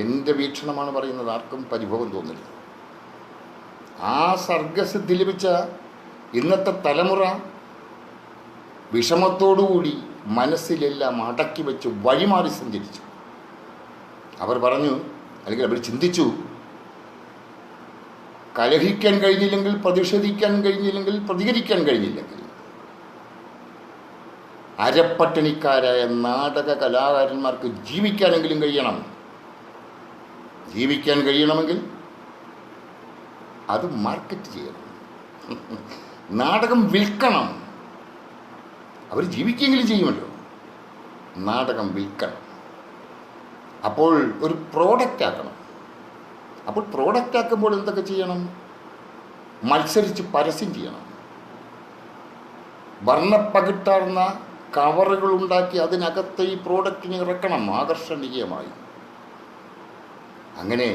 Speaker 1: എൻ്റെ വീക്ഷണമാണ് പറയുന്നത്, ആർക്കും പരിഭവം തോന്നില്ല. ആ സർഗസിദ്ധി ലഭിച്ച ഇന്നത്തെ തലമുറ വിഷമത്തോടുകൂടി മനസ്സിലെല്ലാം അടക്കി വെച്ച് വഴിമാറി സഞ്ചരിച്ചു. അവർ പറഞ്ഞു, അല്ലെങ്കിൽ അവർ ചിന്തിച്ചു, കലഹിക്കാൻ കഴിഞ്ഞില്ലെങ്കിൽ, പ്രതിഷേധിക്കാൻ കഴിഞ്ഞില്ലെങ്കിൽ, പ്രതികരിക്കാൻ കഴിഞ്ഞില്ലെങ്കിൽ അരപ്പട്ടിണിക്കാരായ നാടക കലാകാരന്മാർക്ക് ജീവിക്കാനെങ്കിലും കഴിയണം. ജീവിക്കാൻ കഴിയണമെങ്കിൽ അത് മാർക്കറ്റ് ചെയ്യണം, നാടകം വിൽക്കണം. അവർ ജീവിക്കെങ്കിലും ചെയ്യുമല്ലോ, നാടകം വിൽക്കണം. അപ്പോൾ ഒരു പ്രോഡക്റ്റ് ആക്കണം. അപ്പോൾ പ്രോഡക്റ്റ് ആക്കുമ്പോൾ എന്തൊക്കെ ചെയ്യണം? മത്സരിച്ച് പരസ്യം ചെയ്യണം. വർണ്ണപ്പകിട്ടാർന്ന കവറുകൾ ഉണ്ടാക്കി അതിനകത്ത് ഈ പ്രോഡക്റ്റിനെ ഇറക്കണം ആകർഷണീയമായി. അങ്ങനെ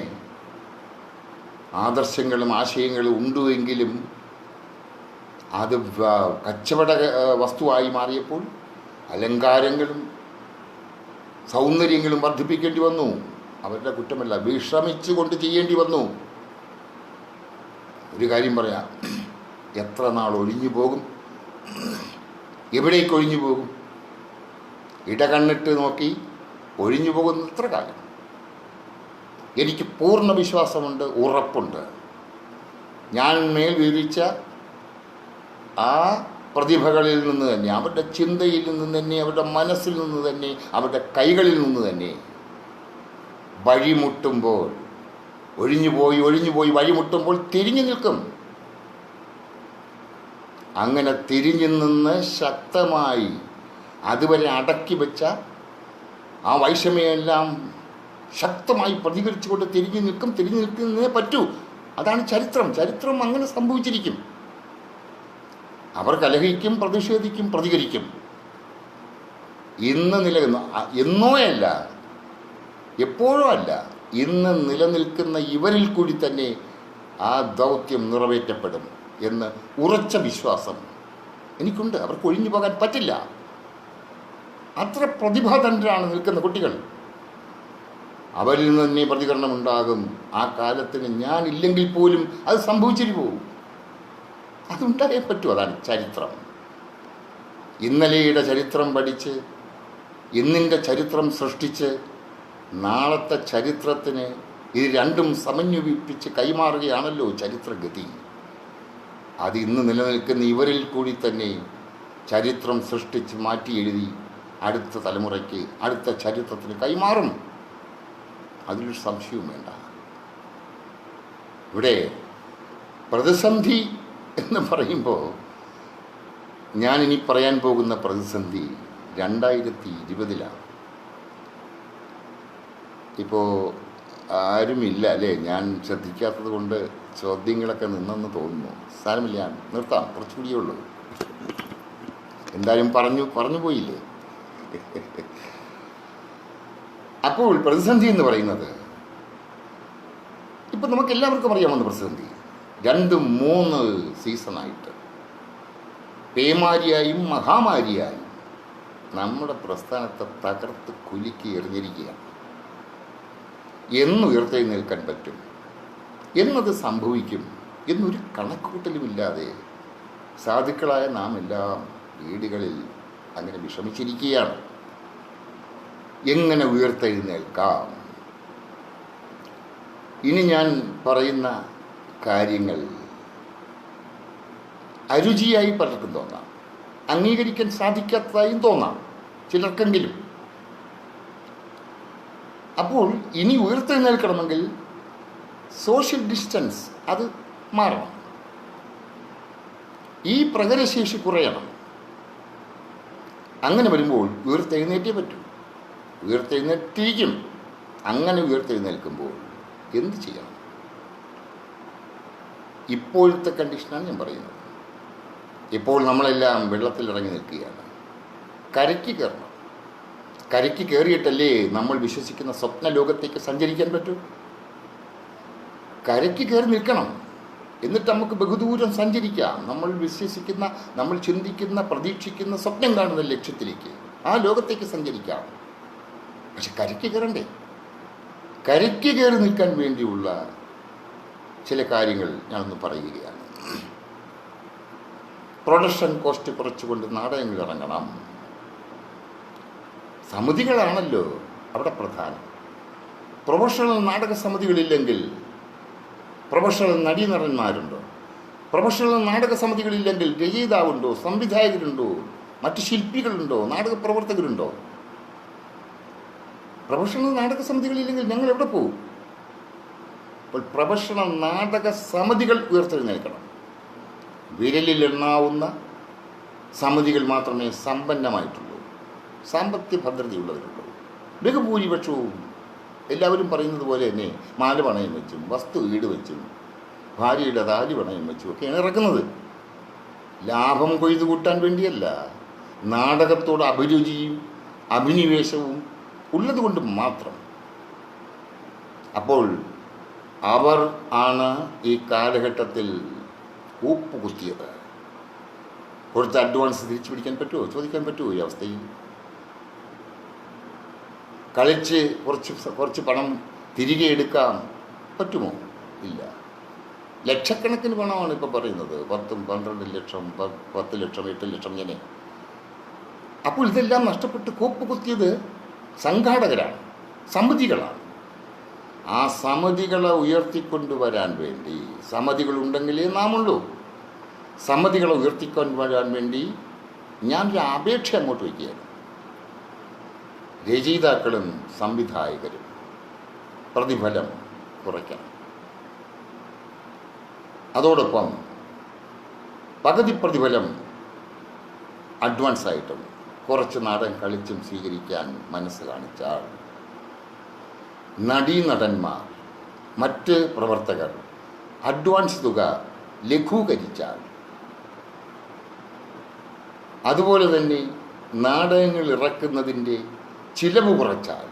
Speaker 1: ആദർശങ്ങളും ആശയങ്ങളും ഉണ്ടെങ്കിലും അത് കച്ചവട വസ്തുവായി മാറിയപ്പോൾ അലങ്കാരങ്ങളും സൗന്ദര്യങ്ങളും വർദ്ധിപ്പിക്കേണ്ടി വന്നു. അവരുടെ കുറ്റമല്ല, വിഷമിച്ചുകൊണ്ട് ചെയ്യേണ്ടി വന്നു. ഒരു കാര്യം പറയാം, എത്ര നാൾ ഒഴിഞ്ഞു പോകും? എവിടേക്ക് ഒഴിഞ്ഞു പോകും? ഇടകണ്ണിട്ട് നോക്കി ഒഴിഞ്ഞു പോകുന്ന എത്ര കാലം? എനിക്ക് പൂർണ്ണ വിശ്വാസമുണ്ട്, ഉറപ്പുണ്ട്. ഞാൻ മേൽ വിവരിച്ച ആ പ്രതിഭകളിൽ നിന്ന് തന്നെ, അവരുടെ ചിന്തയിൽ നിന്ന് തന്നെ, അവരുടെ മനസ്സിൽ നിന്ന് തന്നെ, അവരുടെ കൈകളിൽ നിന്ന് തന്നെ വഴിമുട്ടുമ്പോൾ, ഒഴിഞ്ഞുപോയി വഴിമുട്ടുമ്പോൾ തിരിഞ്ഞു നിൽക്കും. അങ്ങനെ തിരിഞ്ഞു നിന്ന് ശക്തമായി അതുവരെ അടക്കി വെച്ച ആ വൈഷമ്യമെല്ലാം ശക്തമായി പ്രതികരിച്ചുകൊണ്ട് തിരിഞ്ഞു നിൽക്കുന്നതേ പറ്റൂ. അതാണ് ചരിത്രം. ചരിത്രം അങ്ങനെ സംഭവിച്ചിരിക്കും. അവർ കലഹിക്കും, പ്രതിഷേധിക്കും, പ്രതികരിക്കും. ഇന്ന് എന്നോയല്ല, എപ്പോഴും അല്ല, ഇന്ന് നിലനിൽക്കുന്ന ഇവരിൽ കൂടി തന്നെ ആ ദൗത്യം നിറവേറ്റപ്പെടും എന്ന് ഉറച്ച വിശ്വാസം എനിക്കുണ്ട്. അവർക്ക് ഒഴിഞ്ഞു പോകാൻ പറ്റില്ല. അത്ര പ്രതിഭാധനരാണ് നിൽക്കുന്ന കുട്ടികൾ. അവരിൽ നിന്ന് തന്നെ പ്രതികരണമുണ്ടാകും. ആ കാലത്തിന് ഞാനില്ലെങ്കിൽ പോലും അത് സംഭവിച്ചിട്ട് പോകും. അതുണ്ടായേ പറ്റൂ. അതാണ് ചരിത്രം. ഇന്നലെയുടെ ചരിത്രം പഠിച്ച് ഇന്നിൻ്റെ ചരിത്രം സൃഷ്ടിച്ച് നാളത്തെ ചരിത്രത്തിന് ഇത് രണ്ടും സമന്വയിപ്പിച്ച് കൈമാറുകയാണല്ലോ ചരിത്രഗതി. അത് ഇന്ന് നിലനിൽക്കുന്ന ഇവരിൽ കൂടി തന്നെ ചരിത്രം സൃഷ്ടിച്ച് മാറ്റി എഴുതി അടുത്ത തലമുറയ്ക്ക്, അടുത്ത ചരിത്രത്തിന് കൈമാറും. അതിലൊരു സംശയവും വേണ്ട. ഇവിടെ പ്രതിസന്ധി എന്ന് പറയുമ്പോൾ ഞാനിനി പറയാൻ പോകുന്ന പ്രതിസന്ധി 2020 ഇപ്പോൾ ആരുമില്ല അല്ലേ? ഞാൻ ശ്രദ്ധിക്കാത്തത് കൊണ്ട് ചോദ്യങ്ങളൊക്കെ നിന്നെന്ന് തോന്നുന്നു. സാരമില്ല, നിർത്താം, കുറച്ചുകൂടിയേ ഉള്ളൂ. എന്തായാലും പറഞ്ഞു പോയില്ലേ? അപ്പോൾ പ്രതിസന്ധി എന്ന് പറയുന്നത് ഇപ്പം നമുക്ക് എല്ലാവർക്കും അറിയാമെന്ന് പ്രതിസന്ധി 2-3 സീസണായിട്ട് പേമാരിയായും മഹാമാരിയായും നമ്മുടെ പ്രസ്ഥാനത്തെ തകർത്ത് കുലുക്കി എറിഞ്ഞിരിക്കുകയാണ്. എന്ന് ഉയർത്തെഴുന്നേൽക്കാൻ പറ്റും, എന്നത് സംഭവിക്കും എന്നൊരു കണക്കൂട്ടലുമില്ലാതെ സാധുക്കളായ നാം എല്ലാം വീടുകളിൽ അങ്ങനെ വിഷമിച്ചിരിക്കുകയാണ്. എങ്ങനെ ഉയർത്തെഴുന്നേൽക്കാം? ഇനി ഞാൻ പറയുന്ന കാര്യങ്ങൾ അരുചിയായി പലർക്കും തോന്നാം, അംഗീകരിക്കാൻ സാധിക്കാത്തതായും തോന്നാം ചിലർക്കെങ്കിലും. അപ്പോൾ ഇനി ഉയർത്തെഴുന്നേൽക്കണമെങ്കിൽ സോഷ്യൽ ഡിസ്റ്റൻസ് അത് മാറണം, ഈ പ്രകടനശേഷി കുറയണം. അങ്ങനെ വരുമ്പോൾ ഉയർത്തെഴുന്നേറ്റേ പറ്റൂ, ഉയർത്തെഴുന്നേറ്റിരിക്കും. അങ്ങനെ ഉയർത്തെഴുന്നേൽക്കുമ്പോൾ എന്ത് ചെയ്യണം? ഇപ്പോഴത്തെ കണ്ടീഷനാണ് ഞാൻ പറയുന്നത്. ഇപ്പോൾ നമ്മളെല്ലാം വെള്ളത്തിൽ ഇറങ്ങി നിൽക്കുകയാണ്. കരയ്ക്ക് കയറണം. കരയ്ക്ക് കയറിയിട്ടല്ലേ നമ്മൾ വിശ്വസിക്കുന്ന സ്വപ്ന ലോകത്തേക്ക് സഞ്ചരിക്കാൻ പറ്റൂ. കരയ്ക്ക് കയറി നിൽക്കണം, എന്നിട്ട് നമുക്ക് ബഹുദൂരം സഞ്ചരിക്കാം. നമ്മൾ വിശ്വസിക്കുന്ന, നമ്മൾ ചിന്തിക്കുന്ന, പ്രതീക്ഷിക്കുന്ന, സ്വപ്നം കാണുന്ന ലക്ഷ്യത്തിലേക്ക്, ആ ലോകത്തേക്ക് സഞ്ചരിക്കാം. പക്ഷെ കരയ്ക്ക് കയറണ്ടേ? കരയ്ക്ക് കയറി നിൽക്കാൻ വേണ്ടിയുള്ള ചില കാര്യങ്ങൾ ഞാനൊന്ന് പറയുകയാണ്. പ്രൊഡക്ഷൻ കോസ്റ്റ് കുറച്ചുകൊണ്ട് നാടകങ്ങൾ ഇറങ്ങണം. സമിതികളാണല്ലോ അവിടെ പ്രധാനം. പ്രൊഫഷണൽ നാടക സമിതികളില്ലെങ്കിൽ പ്രൊഫഷണൽ നടീനടന്മാരുണ്ടോ? പ്രൊഫഷണൽ നാടക സമിതികളില്ലെങ്കിൽ രചയിതാവുണ്ടോ? സംവിധായകരുണ്ടോ? മറ്റ് ശില്പികളുണ്ടോ? നാടക പ്രവർത്തകരുണ്ടോ? പ്രൊഫഷണൽ നാടക സമിതികളില്ലെങ്കിൽ ഞങ്ങൾ എവിടെ പോകും? അപ്പോൾ പ്രൊഫഷണൽ നാടക സമിതികൾ ഉയർത്തെഴുന്നേൽക്കണം. വിരലിലെണ്ണാവുന്ന സമിതികൾ മാത്രമേ സമ്പന്നമായിട്ടുള്ളൂ, സാമ്പത്തിക ഭദ്രതയുള്ളവരുള്ളൂ. ബഹുഭൂരിപക്ഷവും എല്ലാവരും പറയുന്നത് പോലെ തന്നെ മാല പണയം വെച്ചും വസ്തു ഈട് വെച്ചും ഭാര്യയുടെ താലി പണയം വെച്ചും ഒക്കെയാണ് ഇറക്കുന്നത്. ലാഭം കൊയ്തു കൂട്ടാൻ വേണ്ടിയല്ല, നാടകത്തോട് അഭിരുചിയും അഭിനിവേശവും ഉള്ളതുകൊണ്ട് മാത്രം. അപ്പോൾ അവർ ആണ് ഈ കാലഘട്ടത്തിൽ ഉപ്പ് കുത്തിയത്. കൊടുത്ത അഡ്വാൻസ് തിരിച്ചു പിടിക്കാൻ പറ്റുമോ? ചോദിക്കാൻ പറ്റുമോ? ഈ അവസ്ഥയിൽ കളിച്ച് കുറച്ച് പണം തിരികെ എടുക്കാൻ പറ്റുമോ? ഇല്ല. ലക്ഷക്കണക്കിന് പണമാണ് ഇപ്പോൾ പറയുന്നത്. 10-12 ലക്ഷം, 10 ലക്ഷം, 8 ലക്ഷം ഇങ്ങനെ. അപ്പോൾ ഇതെല്ലാം നഷ്ടപ്പെട്ട് കോപ്പ് കുത്തിയത് സംഘാടകരാണ്, സമിതികളാണ്. ആ സമിതികളെ ഉയർത്തിക്കൊണ്ടുവരാൻ വേണ്ടി, സമിതികളുണ്ടെങ്കിലേ നാമുള്ളൂ. സമിതികളെ ഉയർത്തിക്കൊണ്ടുവരാൻ വേണ്ടി ഞാനൊരു അപേക്ഷ അങ്ങോട്ട് വയ്ക്കുകയാണ്. രചയിതാക്കളും സംവിധായകരും പ്രതിഫലം കുറയ്ക്കണം. അതോടൊപ്പം പകുതി പ്രതിഫലം അഡ്വാൻസായിട്ടും കുറച്ച് നാടകം കളിച്ചും സ്വീകരിക്കാൻ മനസ്സ് കാണിച്ചാൽ നടീനടന്മാർ, മറ്റ് പ്രവർത്തകർ അഡ്വാൻസ് തുക ലഘൂകരിച്ചാൽ, അതുപോലെ തന്നെ നാടകങ്ങൾ ഇറക്കുന്നതിൻ്റെ ചിലവ് കുറച്ചാൽ,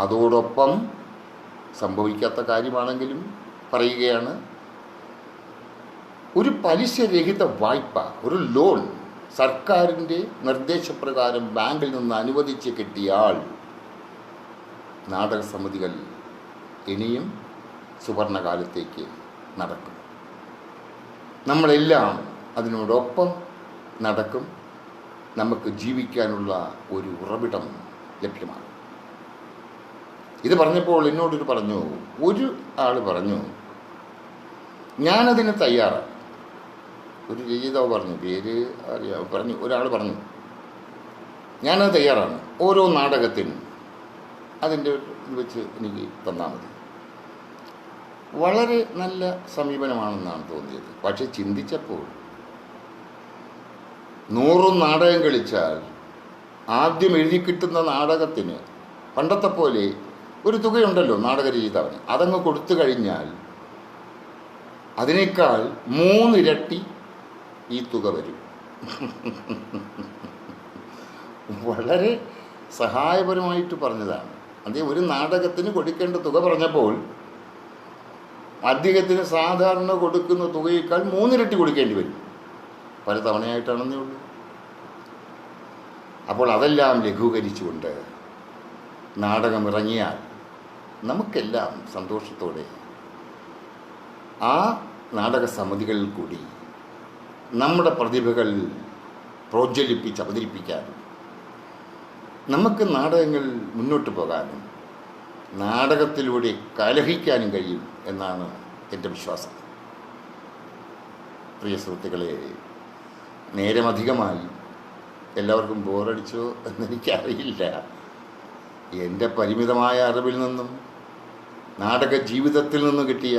Speaker 1: അതോടൊപ്പം സംഭവിക്കാത്ത കാര്യമാണെങ്കിലും പറയുകയാണ്, ഒരു പലിശരഹിത വായ്പ, ഒരു ലോൺ സർക്കാരിൻ്റെ നിർദ്ദേശപ്രകാരം ബാങ്കിൽ നിന്ന് അനുവദിച്ച് കിട്ടിയാൽ നാടക സമിതികൾ ഇനിയും സുവർണകാലത്തേക്ക് നടക്കും. നമ്മളെല്ലാം അതിനോടൊപ്പം നടക്കും. നമുക്ക് ജീവിക്കാനുള്ള ഒരു ഉറവിടം ലഭ്യമാണ്. ഇത് പറഞ്ഞപ്പോൾ എന്നോടൊരു ഒരു ആൾ പറഞ്ഞു, ഞാനതിന് തയ്യാറാണ്. ഒരു രചയിതാവ് പറഞ്ഞു, പേര് അറിയാം, ഒരാൾ പറഞ്ഞു, ഞാനത് തയ്യാറാണ്. ഓരോ നാടകത്തിനും അതിൻ്റെ ഇത് വെച്ച് എനിക്ക് തന്നാൽ മതി. വളരെ നല്ല സമീപനമാണെന്നാണ് തോന്നിയത്. പക്ഷെ ചിന്തിച്ചപ്പോൾ 100 നാടകം കളിച്ചാൽ ആദ്യം എഴുതി കിട്ടുന്ന നാടകത്തിന് പണ്ടത്തെ പോലെ ഒരു തുകയുണ്ടല്ലോ നാടക രചയിതാവിന്, അതങ്ങ് കൊടുത്തു കഴിഞ്ഞാൽ അതിനേക്കാൾ 3 ഇരട്ടി ഈ തുക വരും. വളരെ സഹായപരമായിട്ട് പറഞ്ഞതാണ്. അദ്ദേഹം ഒരു നാടകത്തിന് കൊടുക്കേണ്ട തുക പറഞ്ഞപ്പോൾ അദ്ദേഹത്തിന് സാധാരണ കൊടുക്കുന്ന തുകയേക്കാൾ 3 ഇരട്ടി കൊടുക്കേണ്ടി വരും. പല തവണയായിട്ടാണെന്നേ ഉള്ളൂ. അപ്പോൾ അതെല്ലാം ലഘൂകരിച്ചുകൊണ്ട് നാടകം ഇറങ്ങിയാൽ നമുക്കെല്ലാം സന്തോഷത്തോടെ ആ നാടക സമിതികളിൽ കൂടി നമ്മുടെ പ്രതിഭകൾ പ്രോജ്വലിപ്പിച്ച് അവതരിപ്പിക്കാനും നമുക്ക് നാടകങ്ങൾ മുന്നോട്ട് പോകാനും നാടകത്തിലൂടെ കലഹിക്കാനും കഴിയും എന്നാണ് എൻ്റെ വിശ്വാസം. പ്രിയ സുഹൃത്തുക്കളെ, നേരമധികമായി എല്ലാവർക്കും ബോറടിച്ചോ എന്നെനിക്കറിയില്ല. എൻ്റെ പരിമിതമായ അറിവിൽ നിന്നും നാടക ജീവിതത്തിൽ നിന്ന് കിട്ടിയ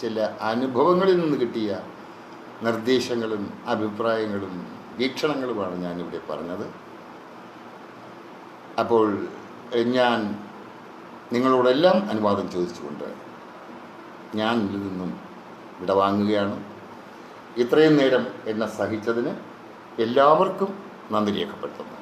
Speaker 1: ചില അനുഭവങ്ങളിൽ നിന്ന് കിട്ടിയ നിർദ്ദേശങ്ങളും അഭിപ്രായങ്ങളും വീക്ഷണങ്ങളുമാണ് ഞാനിവിടെ പറഞ്ഞത്. അപ്പോൾ ഞാൻ നിങ്ങളോടെല്ലാം അനുവാദം ചോദിച്ചുകൊണ്ട് ഞാൻ ഇതിൽ നിന്നും വിടവാങ്ങുകയാണ്. ഇത്രയും നേരം എന്നെ സഹിച്ചതിന് എല്ലാവർക്കും നന്ദി രേഖപ്പെടുത്തുന്നു.